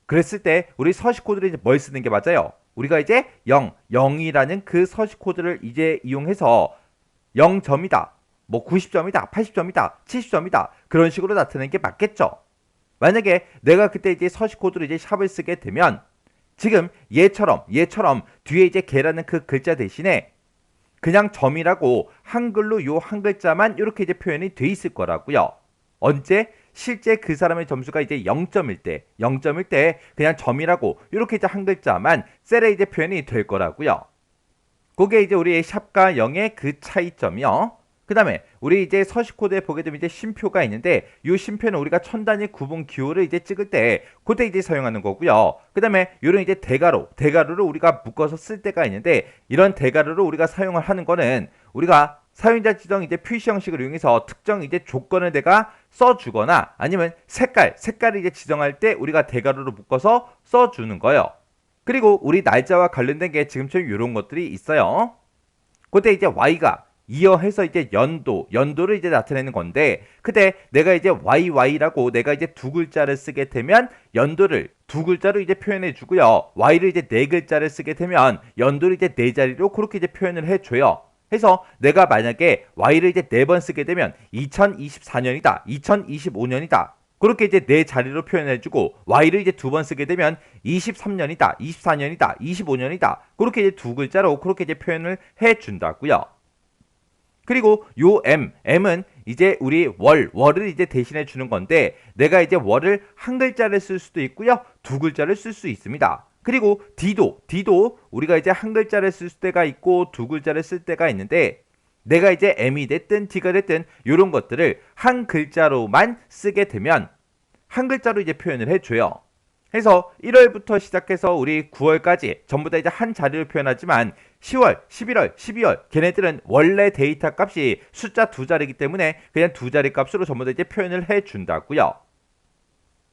S1: 그랬을 때 우리 서식 코드를 이제 뭘 쓰는 게 맞아요? 우리가 이제 0이라는 그 서식 코드를 이제 이용해서 0점이다, 뭐 90점이다, 80점이다, 70점이다 그런 식으로 나타내는 게 맞겠죠? 만약에 내가 그때 이제 서식 코드로 이제 샵을 쓰게 되면 지금 얘처럼 뒤에 이제 개라는 그 글자 대신에 그냥 점이라고 한글로 요 한 글자만 이렇게 이제 표현이 돼 있을 거라고요. 언제? 실제 그 사람의 점수가 이제 0점일 때 그냥 점이라고 이렇게 이제 한 글자만 셀에 이제 표현이 될 거라고요. 그게 이제 우리의 샵과 0의 그 차이점이요. 그 다음에 우리 이제 서식 코드에 보게 되면 이제 쉼표가 있는데 이 쉼표는 우리가 천 단위 구분 기호를 이제 찍을 때 그때 이제 사용하는 거고요. 그 다음에 이런 이제 대가로를 우리가 묶어서 쓸 때가 있는데 이런 대가로를 우리가 사용을 하는 거는 우리가 사용자 지정 이제 표시 형식을 이용해서 특정 이제 조건을 내가 써주거나 아니면 색깔을 이제 지정할 때 우리가 대가로를 묶어서 써주는 거예요. 그리고 우리 날짜와 관련된 게 지금처럼 이런 것들이 있어요. 그때 이제 Y가 이어해서 이제 연도를 이제 나타내는 건데 그때 내가 이제 YY라고 내가 이제 두 글자를 쓰게 되면 연도를 두 글자로 이제 표현해 주고요. Y를 이제 네 글자를 쓰게 되면 연도를 이제 네 자리로 그렇게 이제 표현을 해 줘요. 해서 내가 만약에 Y를 이제 네 번 쓰게 되면 2024년이다, 2025년이다. 그렇게 이제 네 자리로 표현해주고 Y를 이제 두 번 쓰게 되면 23년이다, 24년이다, 25년이다. 그렇게 이제 두 글자로 그렇게 이제 표현을 해준다고요. 그리고 요 M은 이제 우리 월을 이제 대신해 주는 건데 내가 이제 월을 한 글자를 쓸 수도 있고요, 두 글자를 쓸 수 있습니다. 그리고 D도 우리가 이제 한 글자를 쓸 때가 있고 두 글자를 쓸 때가 있는데 내가 이제 M이 됐든 D가 됐든 이런 것들을 한 글자로만 쓰게 되면 한 글자로 이제 표현을 해줘요. 해서 1월부터 시작해서 우리 9월까지 전부 다 이제 한 자리로 표현하지만 10월, 11월, 12월 걔네들은 원래 데이터 값이 숫자 두 자리이기 때문에 그냥 두 자리 값으로 전부 다 이제 표현을 해준다고요.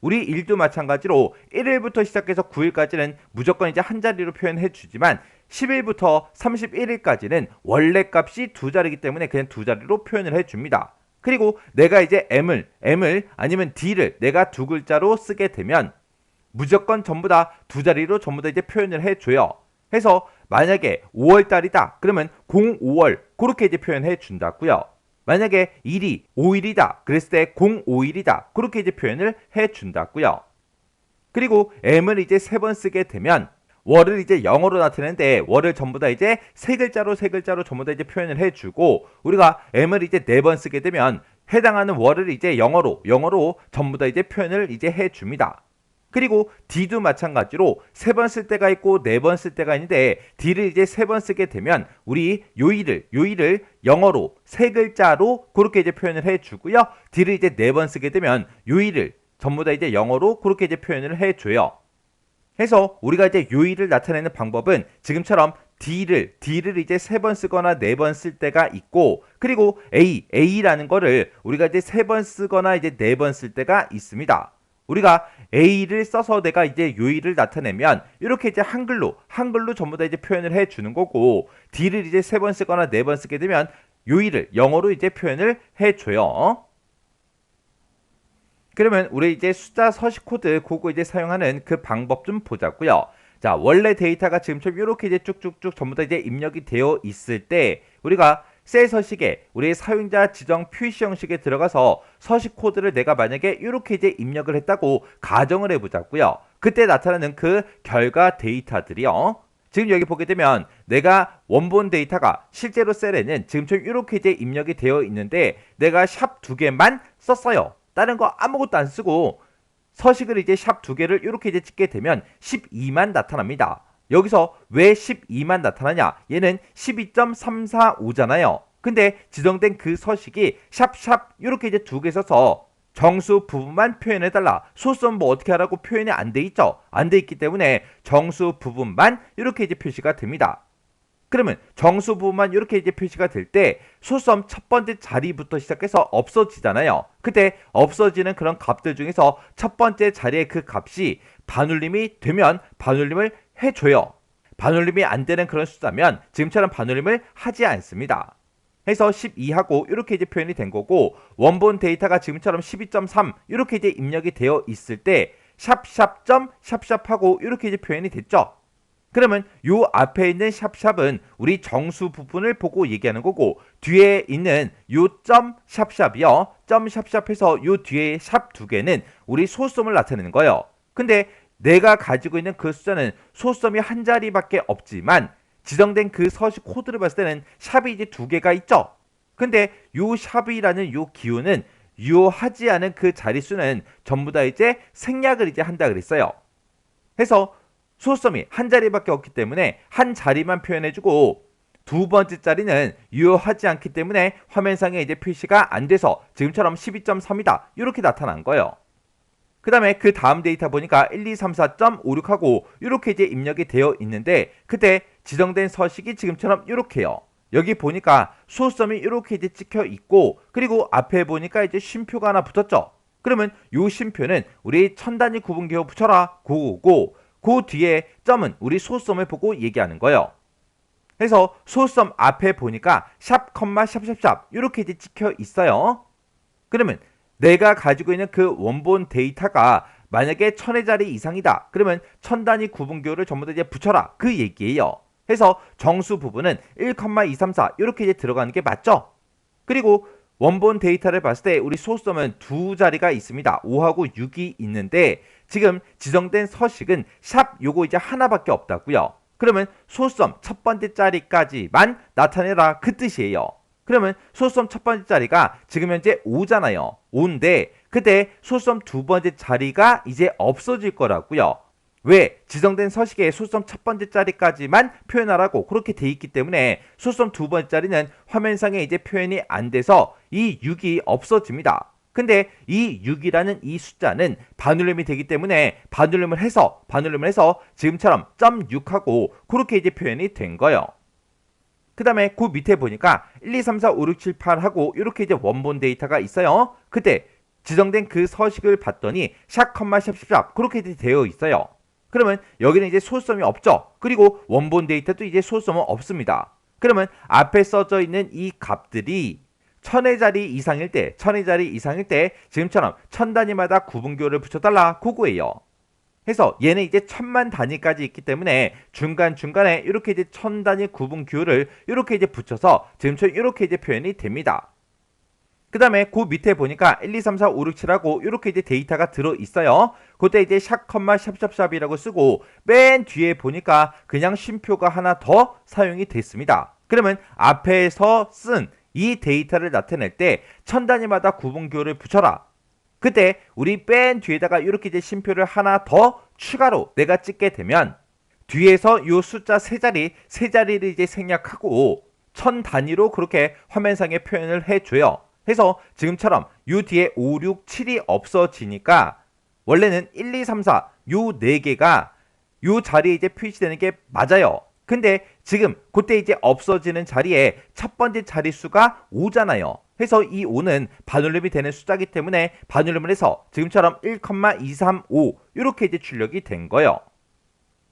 S1: 우리 일도 마찬가지로 1일부터 시작해서 9일까지는 무조건 이제 한 자리로 표현해 주지만 10일부터 31일까지는 원래 값이 두 자리이기 때문에 그냥 두 자리로 표현을 해 줍니다. 그리고 내가 이제 M을 아니면 D를 내가 두 글자로 쓰게 되면 무조건 전부 다 두 자리로 전부 다 이제 표현을 해 줘요. 해서 만약에 5월달이다. 그러면 05월 그렇게 이제 표현해 준다고요. 만약에 일이 5일이다. 그랬을 때 05일이다. 그렇게 이제 표현을 해 준다고요. 그리고 M을 이제 3번 쓰게 되면 월을 이제 영어로 나타내는데 월을 전부 다 이제 세 글자로 전부 다 이제 표현을 해주고 우리가 M을 이제 4번 쓰게 되면 해당하는 월을 이제 영어로 전부 다 이제 표현을 이제 해줍니다. 그리고 D도 마찬가지로 3번 쓸 때가 있고 4번 쓸 때가 있는데 D를 이제 3번 쓰게 되면 우리 요일을 영어로 세 글자로 그렇게 이제 표현을 해주고요. D를 이제 4번 쓰게 되면 요일을 전부 다 이제 영어로 그렇게 이제 표현을 해줘요. 해서 우리가 이제 요일을 나타내는 방법은 지금처럼 D를 이제 3번 쓰거나 4번 쓸 때가 있고 그리고 A라는 거를 우리가 이제 3번 쓰거나 이제 4번 쓸 때가 있습니다. 우리가 A를 써서 내가 이제 요일을 나타내면 이렇게 이제 한글로 전부 다 이제 표현을 해 주는 거고 D를 이제 3번 쓰거나 4번 쓰게 되면 요일을 영어로 이제 표현을 해 줘요. 그러면 우리 이제 숫자 서식 코드 그거 이제 사용하는 그 방법 좀 보자고요. 자, 원래 데이터가 지금처럼 이렇게 이제 쭉쭉쭉 전부 다 이제 입력이 되어 있을 때 우리가 셀 서식에 우리 사용자 지정 표시 형식에 들어가서 서식 코드를 내가 만약에 이렇게 이제 입력을 했다고 가정을 해보자고요. 그때 나타나는 그 결과 데이터들이요. 지금 여기 보게 되면 내가 원본 데이터가 실제로 셀에는 지금처럼 이렇게 이제 입력이 되어 있는데 내가 샵 2개만 썼어요. 다른 거 아무것도 안 쓰고 서식을 이제 샵 2개를 이렇게 이제 찍게 되면 12만 나타납니다. 여기서 왜 12만 나타나냐? 얘는 12.345잖아요. 근데 지정된 그 서식이 샵샵 이렇게 이제 2개 써서 정수 부분만 표현해달라. 소수는 뭐 어떻게 하라고 표현이 안 돼 있죠? 안 돼 있기 때문에 정수 부분만 이렇게 이제 표시가 됩니다. 그러면 정수 부분만 이렇게 이제 표시가 될 때 소수점 첫 번째 자리부터 시작해서 없어지잖아요. 그때 없어지는 그런 값들 중에서 첫 번째 자리의 그 값이 반올림이 되면 반올림을 해줘요. 반올림이 안 되는 그런 숫자면 지금처럼 반올림을 하지 않습니다. 해서 12하고 이렇게 이제 표현이 된 거고 원본 데이터가 지금처럼 12.3 이렇게 이제 입력이 되어 있을 때 샵샵점 샵샵하고 이렇게 이제 표현이 됐죠. 그러면 요 앞에 있는 샵샵은 우리 정수 부분을 보고 얘기하는 거고 뒤에 있는 요 점 샵샵이요. 점 샵샵해서 요 뒤에 샵 2개는 우리 소수점을 나타내는 거예요. 근데 내가 가지고 있는 그 숫자는 소수점이 한 자리밖에 없지만 지정된 그 서식 코드를 봤을 때는 샵이 이제 2개가 있죠. 근데 요 샵이라는 요 기호는 유효하지 않은 그 자릿수는 전부 다 이제 생략을 이제 한다 그랬어요. 해서 소수점이 한 자리밖에 없기 때문에 한 자리만 표현해주고 두 번째 자리는 유효하지 않기 때문에 화면상에 이제 표시가 안 돼서 지금처럼 12.3이다 이렇게 나타난 거예요. 그 다음에 그 다음 데이터 보니까 1234.56하고 이렇게 이제 입력이 되어 있는데 그때 지정된 서식이 지금처럼 이렇게요. 여기 보니까 소수점이 이렇게 이제 찍혀 있고 그리고 앞에 보니까 이제 쉼표가 하나 붙었죠. 그러면 요 쉼표는 우리 천단위 구분기호 붙여라 고고 그 뒤에 점은 우리 소수점을 보고 얘기하는 거예요. 그래서 소수점 앞에 보니까 샵, 샵샵샵 이렇게 이제 찍혀 있어요. 그러면 내가 가지고 있는 그 원본 데이터가 만약에 1000의 자리 이상이다. 그러면 천단위 구분기호를 전부 다 이제 붙여라. 그 얘기예요. 해서 정수 부분은 1,234 이렇게 이제 들어가는 게 맞죠? 그리고 원본 데이터를 봤을 때 우리 소수점은 두 자리가 있습니다. 5하고 6이 있는데 지금 지정된 서식은 샵 요거 이제 하나밖에 없다고요. 그러면 소수점 첫 번째 자리까지만 나타내라 그 뜻이에요. 그러면 소수점 첫 번째 자리가 지금 현재 5잖아요. 5인데 그때 소수점 두 번째 자리가 이제 없어질 거라고요. 왜? 지정된 서식에 소수점 첫 번째 자리까지만 표현하라고 그렇게 돼 있기 때문에 소수점 두 번째 자리는 화면상에 이제 표현이 안 돼서 이 6이 없어집니다. 근데 이 6이라는 이 숫자는 반올림이 되기 때문에 반올림을 해서 지금처럼 0.6하고 그렇게 이제 표현이 된 거예요. 그 다음에 그 밑에 보니까 1, 2, 3, 4, 5, 6, 7, 8 하고 이렇게 이제 원본 데이터가 있어요. 그때 지정된 그 서식을 봤더니 샵, 샵샵샵 그렇게 되어 있어요. 그러면 여기는 이제 소수점이 없죠. 그리고 원본 데이터도 이제 소수점은 없습니다. 그러면 앞에 써져 있는 이 값들이 1000의 자리 이상일 때 지금처럼 1000단위마다 구분기호를 붙여달라 그거예요. 해서 얘는 이제 1000만 단위까지 있기 때문에 중간중간에 이렇게 이제 1000단위 구분 기호를 이렇게 이제 붙여서 지금처럼 이렇게 이제 표현이 됩니다. 그 다음에 그 밑에 보니까 1, 2, 3, 4, 5, 6, 7하고 이렇게 이제 데이터가 들어있어요. 그때 이제 샵, 샵샵샵이라고 쓰고 맨 뒤에 보니까 그냥 쉼표가 하나 더 사용이 됐습니다. 그러면 앞에서 쓴 이 데이터를 나타낼 때 1000단위마다 구분기호를 붙여라. 그때 우리 맨 뒤에다가 이렇게 이제 쉼표를 하나 더 추가로 내가 찍게 되면 뒤에서 요 숫자 세 자리를 이제 생략하고 1000단위로 그렇게 화면상에 표현을 해줘요. 해서 지금처럼 요 뒤에 5, 6, 7이 없어지니까 원래는 1, 2, 3, 4 요 4개가 요 자리에 이제 표시되는 게 맞아요. 근데 지금 그때 이제 없어지는 자리에 첫 번째 자릿수가 5잖아요. 해서 이 5는 반올림이 되는 숫자이기 때문에 반올림을 해서 지금처럼 1,235 이렇게 이제 출력이 된 거예요.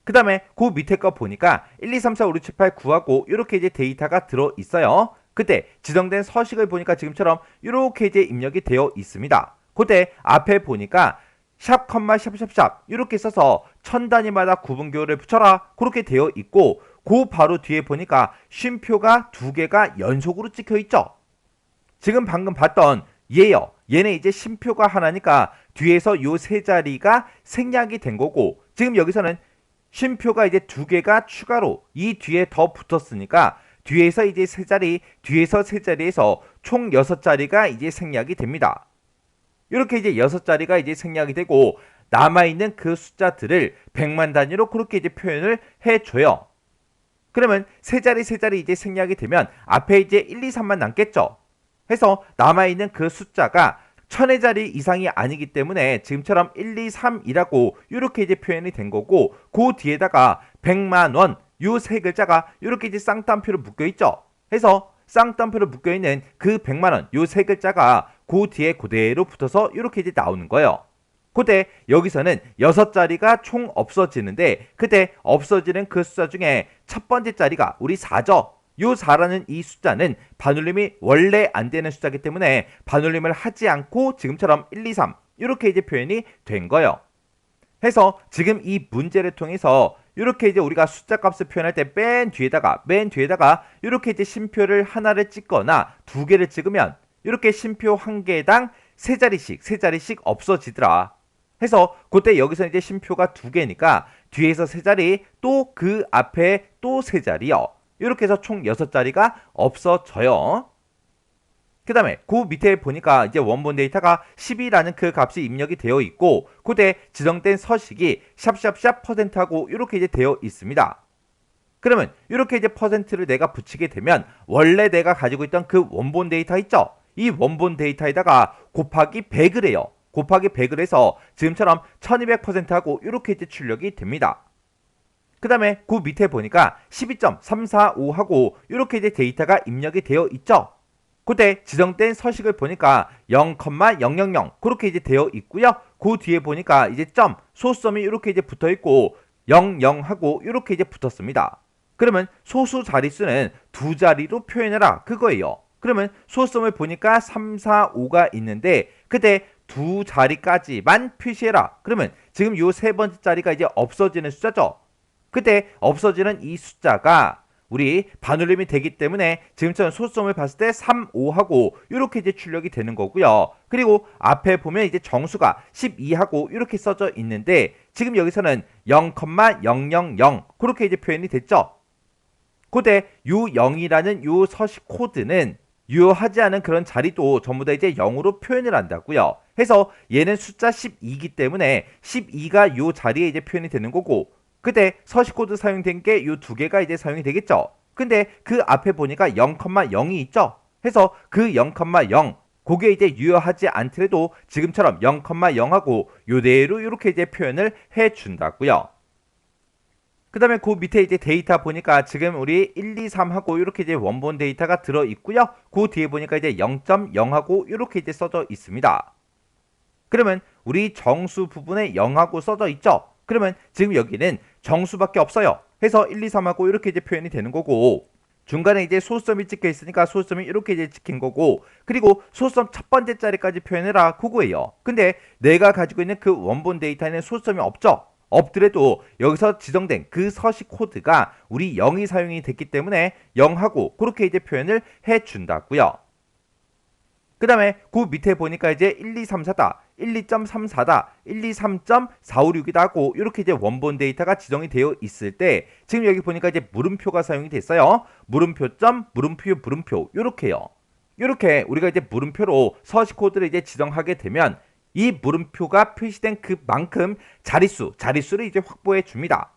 S1: 그 다음에 그 밑에 거 보니까 1, 2, 3, 4, 5, 6, 7, 8, 9하고 이렇게 이제 데이터가 들어있어요. 그때 지정된 서식을 보니까 지금처럼 이렇게 이제 입력이 되어 있습니다. 그때 앞에 보니까 샵, 샵샵샵 이렇게 써서 1000단위마다 구분기호를 붙여라 그렇게 되어 있고 그 바로 뒤에 보니까 쉼표가 2개가 연속으로 찍혀 있죠. 지금 방금 봤던 얘요. 얘는 이제 쉼표가 하나니까 뒤에서 요 세 자리가 생략이 된 거고 지금 여기서는 쉼표가 이제 2개가 추가로 이 뒤에 더 붙었으니까 뒤에서 이제 세 자리, 뒤에서 세 자리에서 총 6자리가 이제 생략이 됩니다. 이렇게 이제 6자리가 이제 생략이 되고 남아있는 그 숫자들을 100만 단위로 그렇게 이제 표현을 해줘요. 그러면 세 자리 이제 생략이 되면 앞에 이제 1, 2, 3만 남겠죠. 해서 남아있는 그 숫자가 1000의 자리 이상이 아니기 때문에 지금처럼 1, 2, 3이라고 이렇게 이제 표현이 된 거고 그 뒤에다가 100만 원 요 세 글자가 이렇게 이제 쌍따옴표로 묶여 있죠. 해서 쌍따옴표로 묶여 있는 그 100만 원 요 세 글자가 그 뒤에 그대로 붙어서 이렇게 이제 나오는 거예요. 그때 여기서는 6자리가 총 없어지는데 그때 없어지는 그 숫자 중에 첫 번째 자리가 우리 4죠. 요 4라는 이 숫자는 반올림이 원래 안 되는 숫자이기 때문에 반올림을 하지 않고 지금처럼 1, 2, 3 이렇게 이제 표현이 된 거예요. 해서 지금 이 문제를 통해서 이렇게 이제 우리가 숫자 값을 표현할 때 맨 뒤에다가 이렇게 이제 쉼표를 하나를 찍거나 2개를 찍으면 이렇게 쉼표 한 개당 세 자리씩 없어지더라. 해서 그때 여기서 이제 쉼표가 2개니까 뒤에서 세 자리 또 그 앞에 또 세 자리요. 이렇게 해서 총 6자리가 없어져요. 그 다음에 그 밑에 보니까 이제 원본 데이터가 10이라는 그 값이 입력이 되어 있고 그때 지정된 서식이 샵샵샵 %하고 이렇게 이제 되어 있습니다. 그러면 이렇게 이제 %를 내가 붙이게 되면 원래 내가 가지고 있던 그 원본 데이터 있죠? 이 원본 데이터에다가 곱하기 100을 해요. 곱하기 100을 해서 지금처럼 1200%하고 이렇게 이제 출력이 됩니다. 그 다음에 그 밑에 보니까 12.345하고 이렇게 이제 데이터가 입력이 되어 있죠? 그때 지정된 서식을 보니까 0,000 그렇게 이제 되어 있고요. 그 뒤에 보니까 이제 점 소수점이 이렇게 이제 붙어 있고 00하고 이렇게 이제 붙었습니다. 그러면 소수 자릿수는 2자리로 표현해라 그거예요. 그러면 소수점을 보니까 3, 4, 5가 있는데 그때 2자리까지만 표시해라. 그러면 지금 요 세 번째 자리가 이제 없어지는 숫자죠. 그때 없어지는 이 숫자가 우리 반올림이 되기 때문에 지금처럼 소수점을 봤을 때 3, 5하고 이렇게 이제 출력이 되는 거고요. 그리고 앞에 보면 이제 정수가 12하고 이렇게 써져 있는데 지금 여기서는 0,000 그렇게 이제 표현이 됐죠. 그때 요 0이라는 요 서식 코드는 유효하지 않은 그런 자리도 전부 다 이제 0으로 표현을 한다고요. 해서 얘는 숫자 12이기 때문에 12가 요 자리에 이제 표현이 되는 거고 그때 서식 코드 사용된 게 요 2개가 이제 사용이 되겠죠. 근데 그 앞에 보니까 0,0이 있죠. 해서 그 0,0 그게 이제 유효하지 않더라도 지금처럼 0,0하고 요대로 이렇게 이제 표현을 해 준다고요. 그 다음에 그 밑에 이제 데이터 보니까 지금 우리 1, 2, 3하고 이렇게 이제 원본 데이터가 들어 있고요. 그 뒤에 보니까 이제 0.0하고 이렇게 이제 써져 있습니다. 그러면 우리 정수 부분에 0하고 써져 있죠. 그러면 지금 여기는 정수밖에 없어요. 해서 1, 2, 3하고 이렇게 이제 표현이 되는 거고 중간에 이제 소수점이 찍혀 있으니까 소수점이 이렇게 이제 찍힌 거고 그리고 소수점 첫 번째 자리까지 표현해라 그거예요. 근데 내가 가지고 있는 그 원본 데이터에는 소수점이 없죠. 없더라도 여기서 지정된 그 서식 코드가 우리 0이 사용이 됐기 때문에 0하고 그렇게 이제 표현을 해준다고요. 그 다음에 그 밑에 보니까 이제 1234다, 12.34다, 123.456이다 하고 이렇게 이제 원본 데이터가 지정이 되어 있을 때 지금 여기 보니까 이제 물음표가 사용이 됐어요. 물음표 이렇게요. 이렇게 우리가 이제 물음표로 서식 코드를 이제 지정하게 되면 이 물음표가 표시된 그만큼 자릿수를 이제 확보해 줍니다.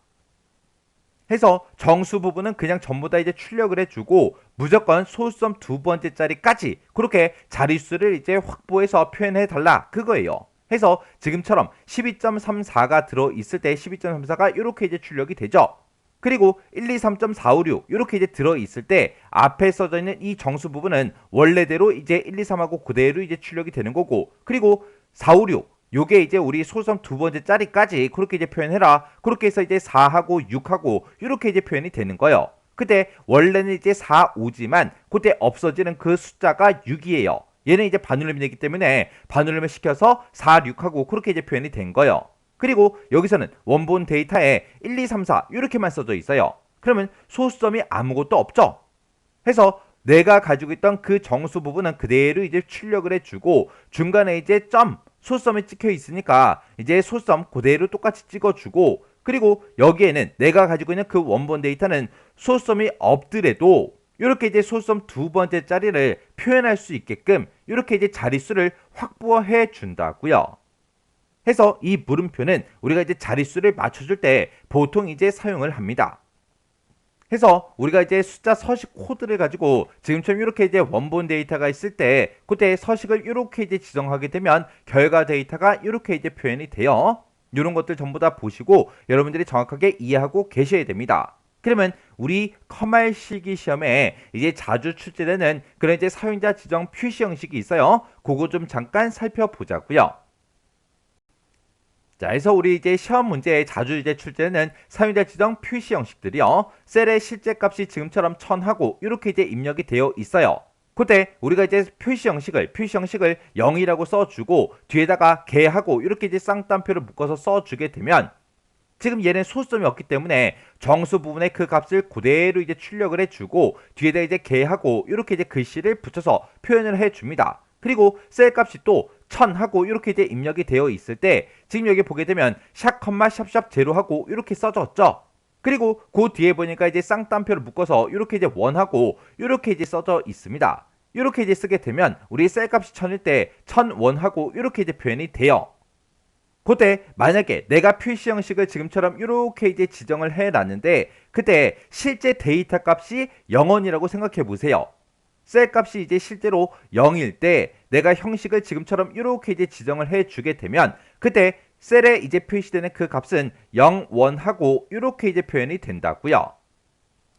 S1: 해서 정수 부분은 그냥 전부 다 이제 출력을 해주고 무조건 소수점 두 번째 자리까지 그렇게 자릿수를 이제 확보해서 표현해 달라 그거예요. 해서 지금처럼 12.34가 들어있을 때 12.34가 이렇게 이제 출력이 되죠. 그리고 123.456 이렇게 이제 들어있을 때 앞에 써져 있는 이 정수 부분은 원래대로 이제 123하고 그대로 이제 출력이 되는 거고, 그리고 456 요게 이제 우리 소수점 두 번째 자리까지 그렇게 이제 표현해라. 그렇게 해서 이제 4하고 6하고 이렇게 이제 표현이 되는 거예요. 그때 원래는 이제 4, 5지만 그때 없어지는 그 숫자가 6이에요. 얘는 이제 반올림이 되기 때문에 반올림을 시켜서 4, 6하고 그렇게 이제 표현이 된 거예요. 그리고 여기서는 원본 데이터에 1, 2, 3, 4 이렇게만 써져 있어요. 그러면 소수점이 아무것도 없죠. 해서 내가 가지고 있던 그 정수 부분은 그대로 이제 출력을 해주고 중간에 이제 점 소수점이 찍혀 있으니까 이제 소수점 그대로 똑같이 찍어주고, 그리고 여기에는 내가 가지고 있는 그 원본 데이터는 소수점이 없더라도 이렇게 이제 소수점 두 번째 자리를 표현할 수 있게끔 이렇게 이제 자릿수를 확보해 준다고요. 해서 이 물음표는 우리가 이제 자릿수를 맞춰줄 때 보통 이제 사용을 합니다. 해서 우리가 이제 숫자 서식 코드를 가지고 지금처럼 이렇게 이제 원본 데이터가 있을 때 그때 서식을 이렇게 이제 지정하게 되면 결과 데이터가 이렇게 이제 표현이 돼요. 이런 것들 전부 다 보시고 여러분들이 정확하게 이해하고 계셔야 됩니다. 그러면 우리 컴활 실기시험에 이제 자주 출제되는 그런 이제 사용자 지정 표시 형식이 있어요. 그거 좀 잠깐 살펴보자고요. 자, 그래서 우리 이제 시험 문제에 자주 이제 출제되는 사용자 지정 표시 형식들이요. 셀의 실제 값이 지금처럼 1000하고 이렇게 이제 입력이 되어 있어요. 그때 우리가 이제 표시 형식을 0이라고 써주고 뒤에다가 개하고 이렇게 이제 쌍따옴표를 묶어서 써주게 되면 지금 얘는 소수점이 없기 때문에 정수 부분에 그 값을 그대로 이제 출력을 해주고 뒤에다 이제 개하고 이렇게 이제 글씨를 붙여서 표현을 해줍니다. 그리고 셀 값이 또 1000하고 이렇게 이제 입력이 되어 있을 때 지금 여기 보게 되면 샵, 샵샵 제로하고 이렇게 써졌죠. 그리고 그 뒤에 보니까 이제 쌍따옴표를 묶어서 이렇게 이제 원하고 이렇게 이제 써져 있습니다. 이렇게 이제 쓰게 되면 우리 셀 값이 1000일 때 1000원하고 이렇게 이제 표현이 돼요. 그때 만약에 내가 표시 형식을 지금처럼 이렇게 이제 지정을 해놨는데 그때 실제 데이터 값이 0원이라고 생각해 보세요. 셀 값이 이제 실제로 0일 때 내가 형식을 지금처럼 이렇게 이제 지정을 해주게 되면 그때 셀에 이제 표시되는 그 값은 0원하고 이렇게 이제 표현이 된다고요.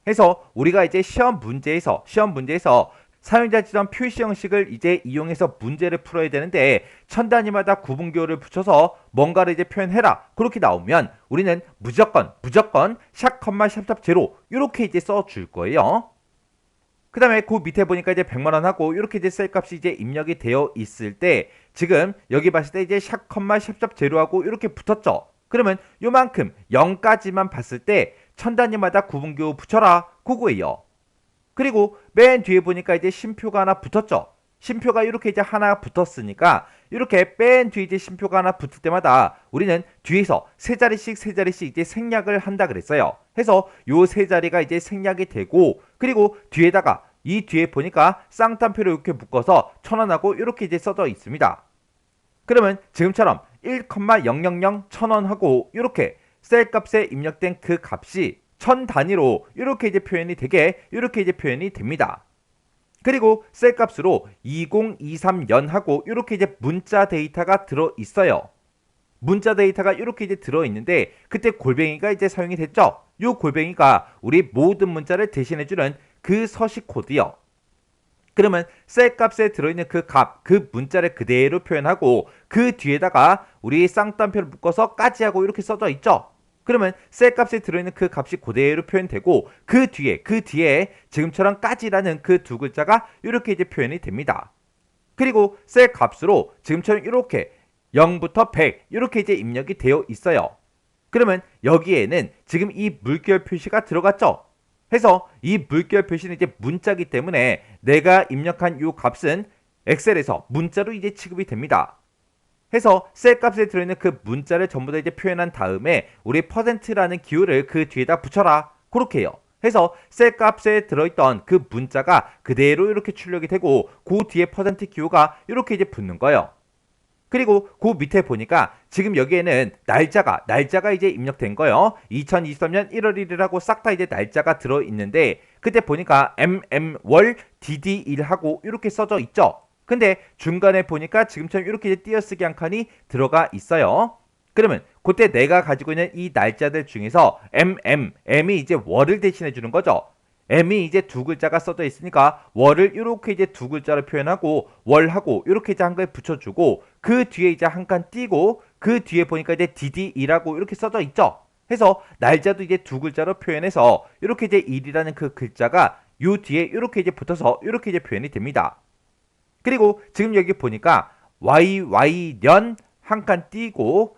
S1: 해서 우리가 이제 시험 문제에서 사용자 지정 표시 형식을 이제 이용해서 문제를 풀어야 되는데 천 단위마다 구분기호를 붙여서 뭔가를 이제 표현해라 그렇게 나오면 우리는 무조건 샵, 샵샵 제로 이렇게 이제 써줄 거예요. 그 다음에 그 밑에 보니까 이제 100만원 하고 이렇게 이제 셀 값이 이제 입력이 되어 있을 때 지금 여기 봤을 때 이제 샵, 샵샵 제로하고 이렇게 붙었죠. 그러면 요만큼 0까지만 봤을 때 천 단위마다 구분기호 붙여라 그거예요. 그리고 맨 뒤에 보니까 이제 쉼표가 하나 붙었죠. 쉼표가 이렇게 이제 하나 붙었으니까 이렇게 맨 뒤에 이제 쉼표가 하나 붙을 때마다 우리는 뒤에서 세 자리씩 이제 생략을 한다 그랬어요. 해서 요 세 자리가 이제 생략이 되고 그리고 뒤에다가 이 뒤에 보니까 쌍따옴표를 이렇게 묶어서 1000원하고 이렇게 이제 써져 있습니다. 그러면 지금처럼 1,000, 1000원하고 이렇게 셀 값에 입력된 그 값이 1000 단위로 이렇게 이제 표현이 되게 이렇게 이제 표현이 됩니다. 그리고 셀 값으로 2023년 하고 이렇게 이제 문자 데이터가 들어 있어요. 문자 데이터가 이렇게 이제 들어 있는데 그때 골뱅이가 이제 사용이 됐죠. 이 골뱅이가 우리 모든 문자를 대신해 주는 그 서식 코드요. 그러면 셀 값에 들어있는 그 값, 그 문자를 그대로 표현하고 그 뒤에다가 우리 쌍따옴표를 묶어서 까지하고 이렇게 써져 있죠. 그러면 셀 값에 들어있는 그 값이 그대로 표현되고 그 뒤에 지금처럼 까지라는 그 두 글자가 이렇게 이제 표현이 됩니다. 그리고 셀 값으로 지금처럼 이렇게 0부터 100 이렇게 이제 입력이 되어 있어요. 그러면 여기에는 지금 이 물결 표시가 들어갔죠. 해서 이 물결 표시는 이제 문자기 때문에 내가 입력한 이 값은 엑셀에서 문자로 이제 취급이 됩니다. 해서 셀 값에 들어있는 그 문자를 전부 다 이제 표현한 다음에 우리 %라는 기호를 그 뒤에다 붙여라. 그렇게 해요. 해서 셀 값에 들어있던 그 문자가 그대로 이렇게 출력이 되고 그 뒤에 % 기호가 이렇게 이제 붙는 거예요. 그리고 그 밑에 보니까 지금 여기에는 날짜가 이제 입력된 거예요. 2023년 1월 1일하고 싹 다 이제 날짜가 들어있는데 그때 보니까 월 DD1하고 이렇게 써져 있죠. 근데 중간에 보니까 지금처럼 이렇게 이제 띄어쓰기 한 칸이 들어가 있어요. 그러면 그때 내가 가지고 있는 이 날짜들 중에서 M이 이제 월을 대신해 주는 거죠. M이 이제 두 글자가 써져 있으니까 월을 이렇게 이제 두 글자로 표현하고 월하고 이렇게 이제 한글 붙여주고 그 뒤에 이제 한 칸 띄고 그 뒤에 보니까 이제 DD2라고 이렇게 써져 있죠. 해서 날짜도 이제 두 글자로 표현해서 이렇게 이제 1이라는 그 글자가 요 뒤에 이렇게 이제 붙어서 이렇게 이제 표현이 됩니다. 그리고 지금 여기 보니까 YY년 한 칸 띄고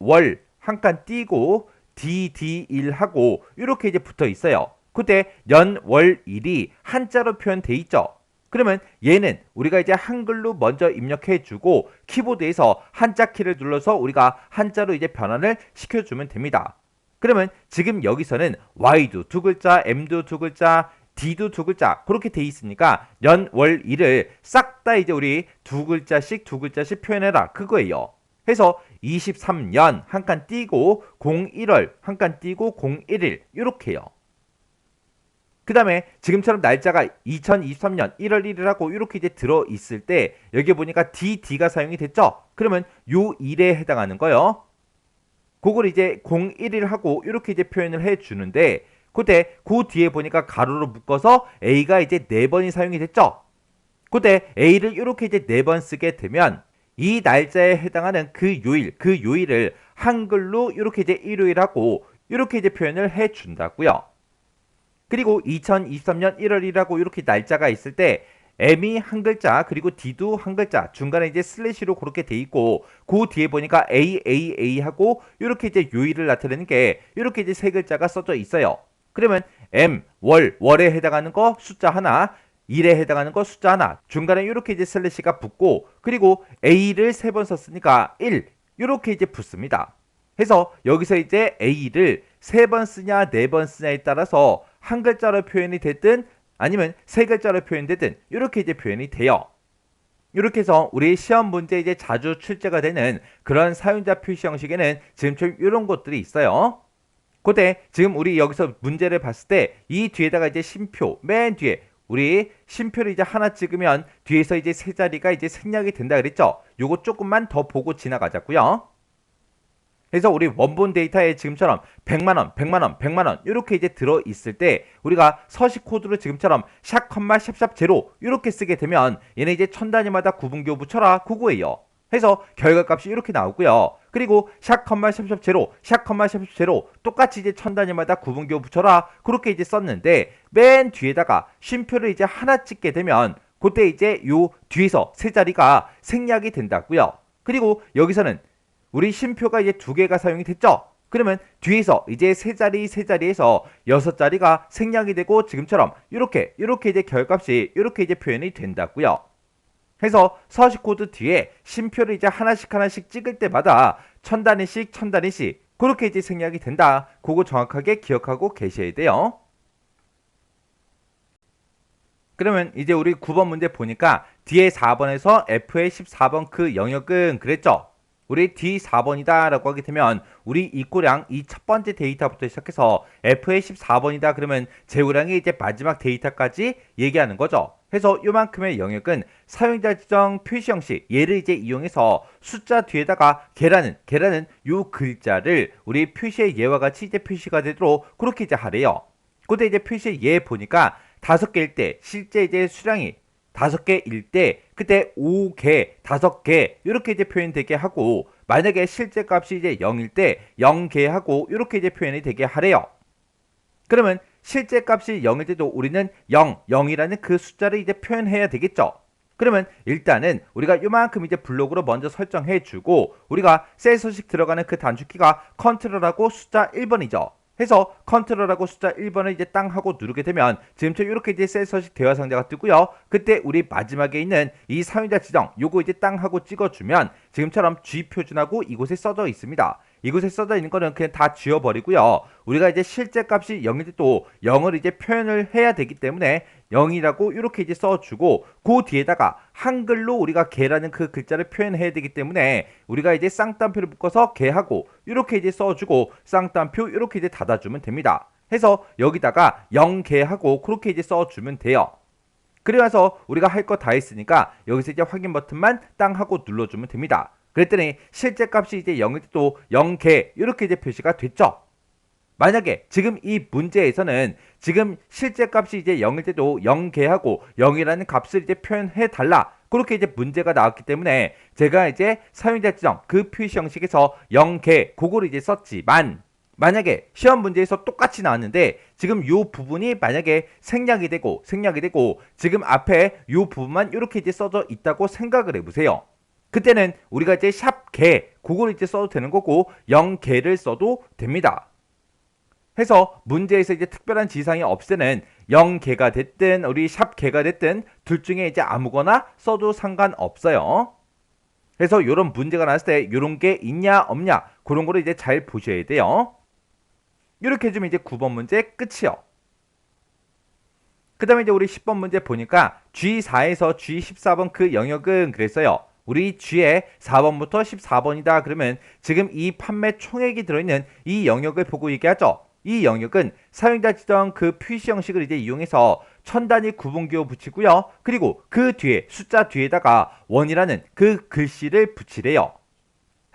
S1: 월 한 칸 띄고 DD1하고 이렇게 이제 붙어 있어요. 그때 년, 월, 일이 한자로 표현돼 있죠. 그러면 얘는 우리가 이제 한글로 먼저 입력해 주고 키보드에서 한자 키를 눌러서 우리가 한자로 이제 변환을 시켜주면 됩니다. 그러면 지금 여기서는 Y도 두 글자, M도 두 글자, D도 두 글자 그렇게 돼 있으니까 년, 월, 일을 싹 다 이제 우리 두 글자씩 표현해라 그거예요. 해서 23년 한 칸 띄고 01월 한 칸 띄고 01일 이렇게 해요. 그 다음에 지금처럼 날짜가 2023년 1월 1일하고 이렇게 이제 들어있을 때 여기 보니까 DD가 사용이 됐죠? 그러면 요 일에 해당하는 거요. 그걸 이제 01일하고 이렇게 이제 표현을 해주는데 그때 그 뒤에 보니까 가로로 묶어서 A가 이제 4번이 사용이 됐죠? 그때 A를 이렇게 이제 4번 쓰게 되면 이 날짜에 해당하는 그 요일을 한글로 이렇게 이제 일요일하고 이렇게 이제 표현을 해준다고요. 그리고 2023년 1월이라고 이렇게 날짜가 있을 때 M이 한 글자 그리고 D도 한 글자 중간에 이제 슬래시로 그렇게 돼 있고 그 뒤에 보니까 AAA하고 이렇게 이제 요일을 나타내는 게 이렇게 이제 세 글자가 써져 있어요. 그러면 월에 해당하는 거 숫자 하나, 일에 해당하는 거 숫자 하나 중간에 이렇게 이제 슬래시가 붙고 그리고 A를 3번 썼으니까 1 이렇게 이제 붙습니다. 해서 여기서 이제 A를 3번 쓰냐 4번 쓰냐에 따라서 한 글자로 표현이 됐든 아니면 세 글자로 표현되든 이렇게 이제 표현이 돼요. 이렇게 해서 우리 시험 문제에 이제 자주 출제가 되는 그런 사용자 표시 형식에는 지금처럼 이런 것들이 있어요. 그때 지금 우리 여기서 문제를 봤을 때 이 뒤에다가 이제 쉼표 맨 뒤에 우리 쉼표를 이제 하나 찍으면 뒤에서 이제 세 자리가 이제 생략이 된다 그랬죠. 요거 조금만 더 보고 지나가자고요. 그래서 우리 원본 데이터에 지금처럼 100만원, 100만원, 100만원 이렇게 이제 들어있을 때 우리가 서식 코드로 지금처럼 샵, 샵샵 제로 이렇게 쓰게 되면 얘네 이제 천 단위마다 구분기호 붙여라 그거예요. 해서 결과값이 이렇게 나오고요. 그리고 샵, 샵샵 제로, 샵, 샵샵 제로 똑같이 이제 천 단위마다 구분기호 붙여라 그렇게 이제 썼는데 맨 뒤에다가 쉼표를 이제 하나 찍게 되면 그때 이제 요 뒤에서 세 자리가 생략이 된다고요. 그리고 여기서는 우리 쉼표가 이제 2개가 사용이 됐죠? 그러면 뒤에서 이제 세 자리에서 6자리가 생략이 되고 지금처럼 이렇게 이제 결값이 이렇게 이제 표현이 된다고요. 해서 서식 코드 뒤에 쉼표를 이제 하나씩 찍을 때마다 천 단위씩 그렇게 이제 생략이 된다. 그거 정확하게 기억하고 계셔야 돼요. 그러면 이제 우리 9번 문제 보니까 뒤에 4번에서 F의 14번 그 영역은 그랬죠? 우리 D4번이다 라고 하게 되면 우리 입고량 이 첫 번째 데이터부터 시작해서 F의 14번이다 그러면 재고량이 이제 마지막 데이터까지 얘기하는 거죠. 해서 요만큼의 영역은 사용자 지정 표시 형식 얘를 이제 이용해서 숫자 뒤에다가 계라는 요 글자를 우리 표시의 예와 같이 이제 표시가 되도록 그렇게 이제 하래요. 그때 이제 표시의 예 보니까 5개일 때 실제 이제 수량이 5개일 때 그때 5개, 5개 이렇게 이제 표현되게 하고 만약에 실제 값이 이제 0일 때 0개 하고 이렇게 이제 표현이 되게 하래요. 그러면 실제 값이 0일 때도 우리는 0, 0이라는 그 숫자를 이제 표현해야 되겠죠. 그러면 일단은 우리가 요만큼 이제 블록으로 먼저 설정해주고 우리가 셀 서식 들어가는 그 단축키가 컨트롤하고 숫자 1번이죠. 해서 컨트롤하고 숫자 1번을 이제 땅 하고 누르게 되면 지금처럼 이렇게 이제 셀 서식 대화 상자가 뜨고요. 그때 우리 마지막에 있는 이 사용자 지정 요거 이제 땅 하고 찍어주면 지금처럼 G 표준하고 이곳에 써져 있습니다. 이곳에 써져 있는 거는 그냥 다 지워버리고요. 우리가 이제 실제 값이 0일 때 또 0을 이제 표현을 해야 되기 때문에 0이라고 이렇게 이제 써주고 그 뒤에다가 한글로 우리가 개라는 그 글자를 표현해야 되기 때문에 우리가 이제 쌍따옴표를 묶어서 개하고 이렇게 이제 써주고 쌍따옴표 이렇게 이제 닫아주면 됩니다. 해서 여기다가 0개하고 그렇게 이제 써주면 돼요. 그래서 우리가 할 거 다 했으니까 여기서 이제 확인 버튼만 땅 하고 눌러주면 됩니다. 그랬더니 실제 값이 이제 0일 때도 0개 이렇게 이제 표시가 됐죠. 만약에 지금 이 문제에서는 지금 실제 값이 이제 0일 때도 0개하고 0이라는 값을 이제 표현해 달라. 그렇게 이제 문제가 나왔기 때문에 제가 이제 사용자 지정 그 표시 형식에서 0개 그거를 이제 썼지만 만약에 시험 문제에서 똑같이 나왔는데 지금 요 부분이 만약에 생략이 되고 지금 앞에 요 부분만 이렇게 이제 써져 있다고 생각을 해보세요. 그때는 우리가 이제 샵 개 그걸 이제 써도 되는 거고 0개를 써도 됩니다. 해서 문제에서 이제 특별한 지상이 없애는 0개가 됐든 우리 샵 개가 됐든 둘 중에 이제 아무거나 써도 상관없어요. 그래서 이런 문제가 나왔을 때 이런 게 있냐 없냐 그런 거를 이제 잘 보셔야 돼요. 이렇게 해주면 이제 9번 문제 끝이요. 그 다음에 이제 우리 10번 문제 보니까 G4에서 G14번 그 영역은 그랬어요. 우리 G에 4번부터 14번이다 그러면 지금 이 판매 총액이 들어있는 이 영역을 보고 얘기하죠. 이 영역은 사용자 지정 그 표시 형식을 이제 이용해서 천 단위 구분기호 붙이고요. 그리고 그 뒤에 숫자 뒤에다가 원이라는 그 글씨를 붙이래요.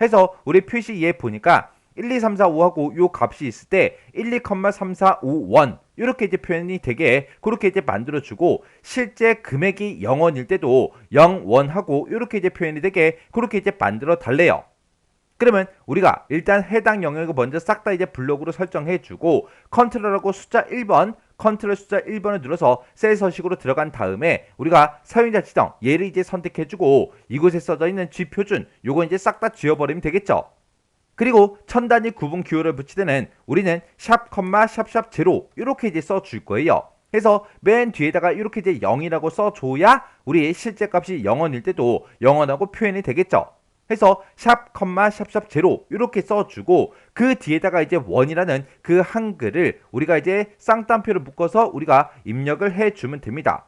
S1: 해서 우리 표시 2에 보니까 1, 2, 3, 4, 5하고 요 값이 있을 때 1, 2, 3, 4, 5, 1 이렇게 이제 표현이 되게 그렇게 이제 만들어주고 실제 금액이 0원일 때도 0원하고 이렇게 이제 표현이 되게 그렇게 이제 만들어 달래요. 그러면 우리가 일단 해당 영역을 먼저 싹 다 이제 블록으로 설정해주고 컨트롤하고 숫자 1번 컨트롤 숫자 1번을 눌러서 셀 서식으로 들어간 다음에 우리가 사용자 지정 얘를 이제 선택해주고 이곳에 써져 있는 G 표준 요거 이제 싹 다 지워버리면 되겠죠. 그리고 천 단위 구분 기호를 붙이되는 우리는 샵, 샵, 제로 이렇게 이제 써줄 거예요. 그래서 맨 뒤에다가 이렇게 이제 0이라고 써줘야 우리 실제 값이 0원일 때도 0원하고 표현이 되겠죠. 해서 샵, 샵, 제로 이렇게 써주고 그 뒤에다가 이제 원이라는 그 한글을 우리가 이제 쌍따옴표를 묶어서 우리가 입력을 해주면 됩니다.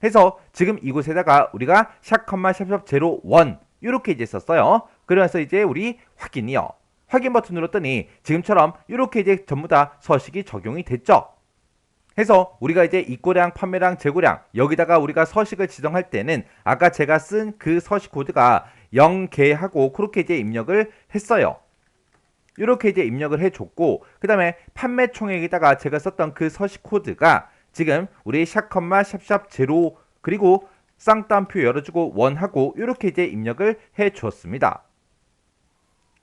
S1: 해서 지금 이곳에다가 우리가 샵, 샵, 제로, 원 이렇게 이제 썼어요. 그래서 이제 우리 확인이요. 확인 버튼 눌렀더니 지금처럼 이렇게 이제 전부 다 서식이 적용이 됐죠. 해서 우리가 이제 입고량, 판매량, 재고량 여기다가 우리가 서식을 지정할 때는 아까 제가 쓴 그 서식 코드가 0개하고 그렇게 이제 입력을 했어요. 이렇게 이제 입력을 해줬고 그 다음에 판매 총액에다가 제가 썼던 그 서식 코드가 지금 우리 샵, 샵, 제로 그리고 쌍따옴표 열어주고 원하고 이렇게 이제 입력을 해주었습니다.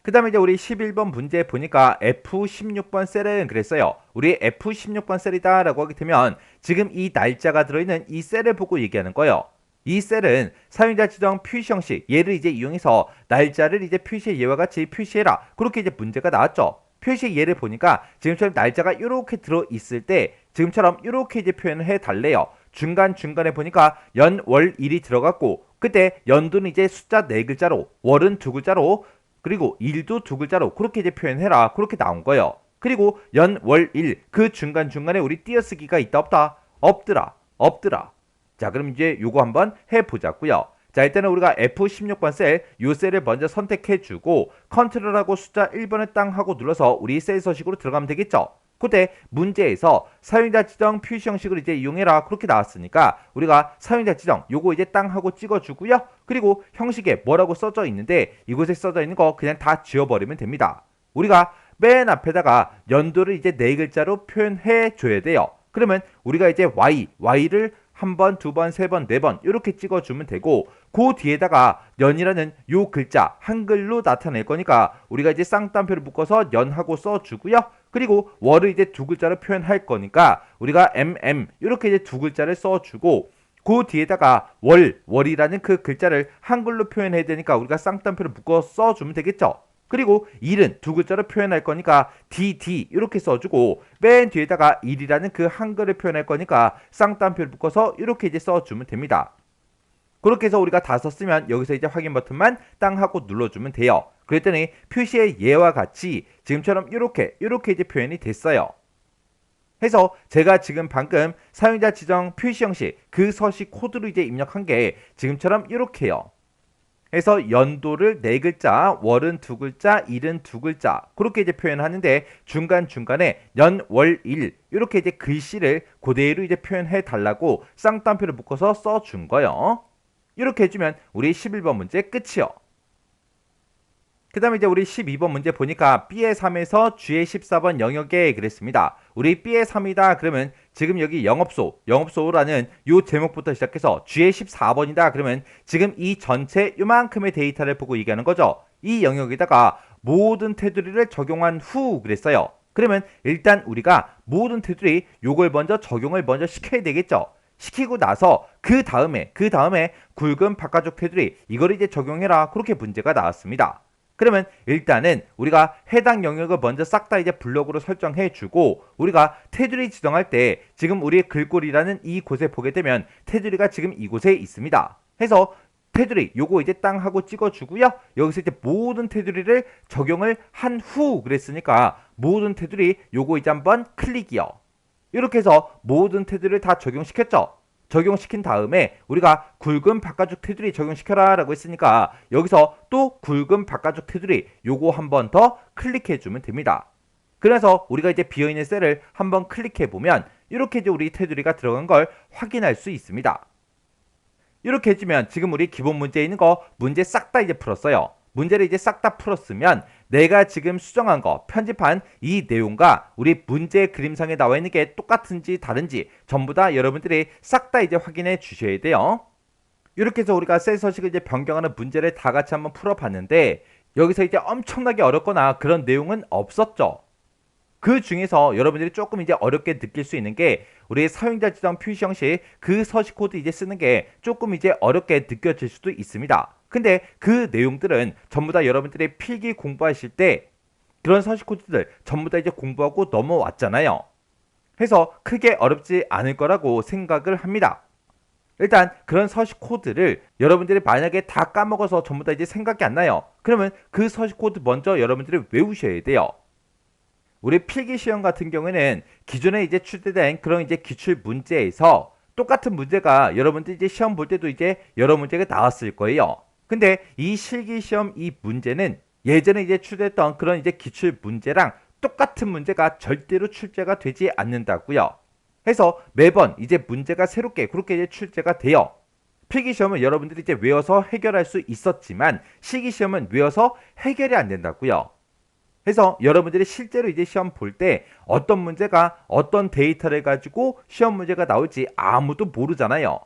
S1: 그 다음에 이제 우리 11번 문제 보니까 F16번 셀은 그랬어요. 우리 F16번 셀이다 라고 하게 되면 지금 이 날짜가 들어있는 이 셀을 보고 얘기하는 거예요. 이 셀은 사용자 지정 표시 형식 얘를 이제 이용해서 날짜를 이제 표시의 예와 같이 표시해라. 그렇게 이제 문제가 나왔죠. 표시 예를 보니까 지금처럼 날짜가 이렇게 들어있을 때 지금처럼 이렇게 이제 표현을 해 달래요. 중간중간에 보니까 연, 월, 일이 들어갔고 그때 연도는 이제 숫자 4글자로 월은 2글자로 그리고 일도 2글자로 그렇게 이제 표현해라. 그렇게 나온 거예요. 그리고 연, 월, 일 그 중간중간에 우리 띄어쓰기가 있다 없다? 없더라. 자 그럼 이제 요거 한번 해보자고요. 자 일단은 우리가 F16번 셀 요 셀을 먼저 선택해주고 컨트롤하고 숫자 1번을 땅 하고 눌러서 우리 셀 서식으로 들어가면 되겠죠. 그때 문제에서 사용자 지정 표시 형식을 이제 이용해라 그렇게 나왔으니까 우리가 사용자 지정 요거 이제 땅 하고 찍어주고요. 그리고 형식에 뭐라고 써져 있는데 이곳에 써져 있는 거 그냥 다 지워버리면 됩니다. 우리가 맨 앞에다가 연도를 이제 4글자로 표현해 줘야 돼요. 그러면 우리가 이제 Y를 한 번, 두 번, 세 번, 네 번 이렇게 찍어주면 되고 그 뒤에다가 연이라는 요 글자 한글로 나타낼 거니까 우리가 이제 쌍따옴표를 묶어서 연하고 써주고요. 그리고 월을 이제 2글자로 표현할 거니까 우리가 MM 이렇게 이제 2글자를 써주고 그 뒤에다가 월이라는 그 글자를 한글로 표현해야 되니까 우리가 쌍따옴표를 묶어 써주면 되겠죠. 그리고 일은 두 글자로 표현할 거니까 DD 이렇게 써주고 맨 뒤에다가 일이라는 그 한글을 표현할 거니까 쌍따옴표를 묶어서 이렇게 이제 써주면 됩니다. 그렇게 해서 우리가 다 썼으면 여기서 이제 확인 버튼만 땅 하고 눌러주면 돼요. 그랬더니 표시의 예와 같이 지금처럼 이렇게 이제 표현이 됐어요. 해서 제가 지금 방금 사용자 지정 표시 형식 그 서식 코드로 이제 입력한 게 지금처럼 이렇게요. 해서 연도를 4글자, 월은 2글자, 일은 2글자 그렇게 이제 표현하는데 중간중간에 연, 월, 일 이렇게 이제 글씨를 그대로 이제 표현해 달라고 쌍따옴표를 묶어서 써준 거예요. 이렇게 해주면 우리 11번 문제 끝이요. 그 다음에 이제 우리 12번 문제 보니까 B의 3에서 G의 14번 영역에 그랬습니다. 우리 B의 3이다 그러면 지금 여기 영업소라는 요 제목부터 시작해서 G의 14번이다 그러면 지금 이 전체 요만큼의 데이터를 보고 얘기하는 거죠. 이 영역에다가 모든 테두리를 적용한 후 그랬어요. 그러면 일단 우리가 모든 테두리 요걸 먼저 적용을 먼저 시켜야 되겠죠. 시키고 나서 그 다음에 굵은 바깥쪽 테두리 이걸 이제 적용해라 그렇게 문제가 나왔습니다. 그러면 일단은 우리가 해당 영역을 먼저 싹 다 이제 블록으로 설정해 주고 우리가 테두리 지정할 때 지금 우리 글꼴이라는 이곳에 보게 되면 테두리가 지금 이곳에 있습니다. 해서 테두리 요거 이제 땅 하고 찍어 주고요. 여기서 이제 모든 테두리를 적용을 한 후 그랬으니까 모든 테두리 요거 이제 한번 클릭이요. 이렇게 해서 모든 테두리를 다 적용시켰죠. 적용시킨 다음에 우리가 굵은 바깥쪽 테두리 적용시켜라 라고 했으니까 여기서 또 굵은 바깥쪽 테두리 요거 한 번 더 클릭해 주면 됩니다. 그래서 우리가 이제 비어있는 셀을 한번 클릭해 보면 이렇게 이제 우리 테두리가 들어간 걸 확인할 수 있습니다. 이렇게 해주면 지금 우리 기본 문제에 있는 거 문제 싹 다 이제 풀었어요. 문제를 이제 싹 다 풀었으면 내가 지금 수정한 거 편집한 이 내용과 우리 문제 그림상에 나와 있는 게 똑같은지 다른지 전부 다 여러분들이 싹 다 이제 확인해 주셔야 돼요. 이렇게 해서 우리가 셀 서식을 이제 변경하는 문제를 다 같이 한번 풀어봤는데 여기서 이제 엄청나게 어렵거나 그런 내용은 없었죠. 그 중에서 여러분들이 조금 이제 어렵게 느낄 수 있는 게 우리 사용자 지정 표시 형식 그 서식 코드 이제 쓰는 게 조금 이제 어렵게 느껴질 수도 있습니다. 근데 그 내용들은 전부 다 여러분들이 필기 공부하실 때 그런 서식 코드들 전부 다 이제 공부하고 넘어왔잖아요. 해서 크게 어렵지 않을 거라고 생각을 합니다. 일단 그런 서식 코드를 여러분들이 만약에 다 까먹어서 전부 다 이제 생각이 안 나요. 그러면 그 서식 코드 먼저 여러분들이 외우셔야 돼요. 우리 필기 시험 같은 경우에는 기존에 이제 출제된 그런 이제 기출 문제에서 똑같은 문제가 여러분들 이제 시험 볼 때도 이제 여러 문제가 나왔을 거예요. 근데 이 실기 시험 이 문제는 예전에 이제 출제했던 그런 이제 기출 문제랑 똑같은 문제가 절대로 출제가 되지 않는다고요. 해서 매번 이제 문제가 새롭게 그렇게 이제 출제가 돼요. 필기 시험은 여러분들이 이제 외워서 해결할 수 있었지만 실기 시험은 외워서 해결이 안 된다고요. 해서 여러분들이 실제로 이제 시험 볼 때 어떤 문제가 어떤 데이터를 가지고 시험 문제가 나올지 아무도 모르잖아요.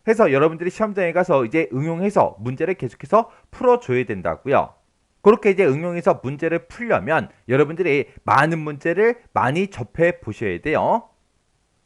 S1: 해서 여러분들이 시험장에 가서 이제 응용해서 문제를 계속해서 풀어줘야 된다고요. 그렇게 이제 응용해서 문제를 풀려면 여러분들이 많은 문제를 많이 접해 보셔야 돼요.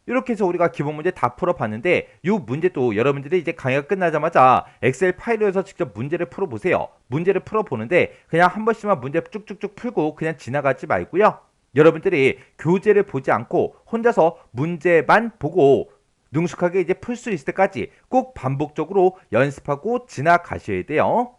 S1: 이렇게 해서 우리가 기본 문제 다 풀어봤는데 이 문제도 여러분들이 이제 강의가 끝나자마자 엑셀 파일에서 직접 문제를 풀어보세요. 문제를 풀어보는데 그냥 한 번씩만 문제 쭉쭉쭉 풀고 그냥 지나가지 말고요. 여러분들이 교재를 보지 않고 혼자서 문제만 보고 능숙하게 이제 풀 수 있을 때까지 꼭 반복적으로 연습하고 지나가셔야 돼요.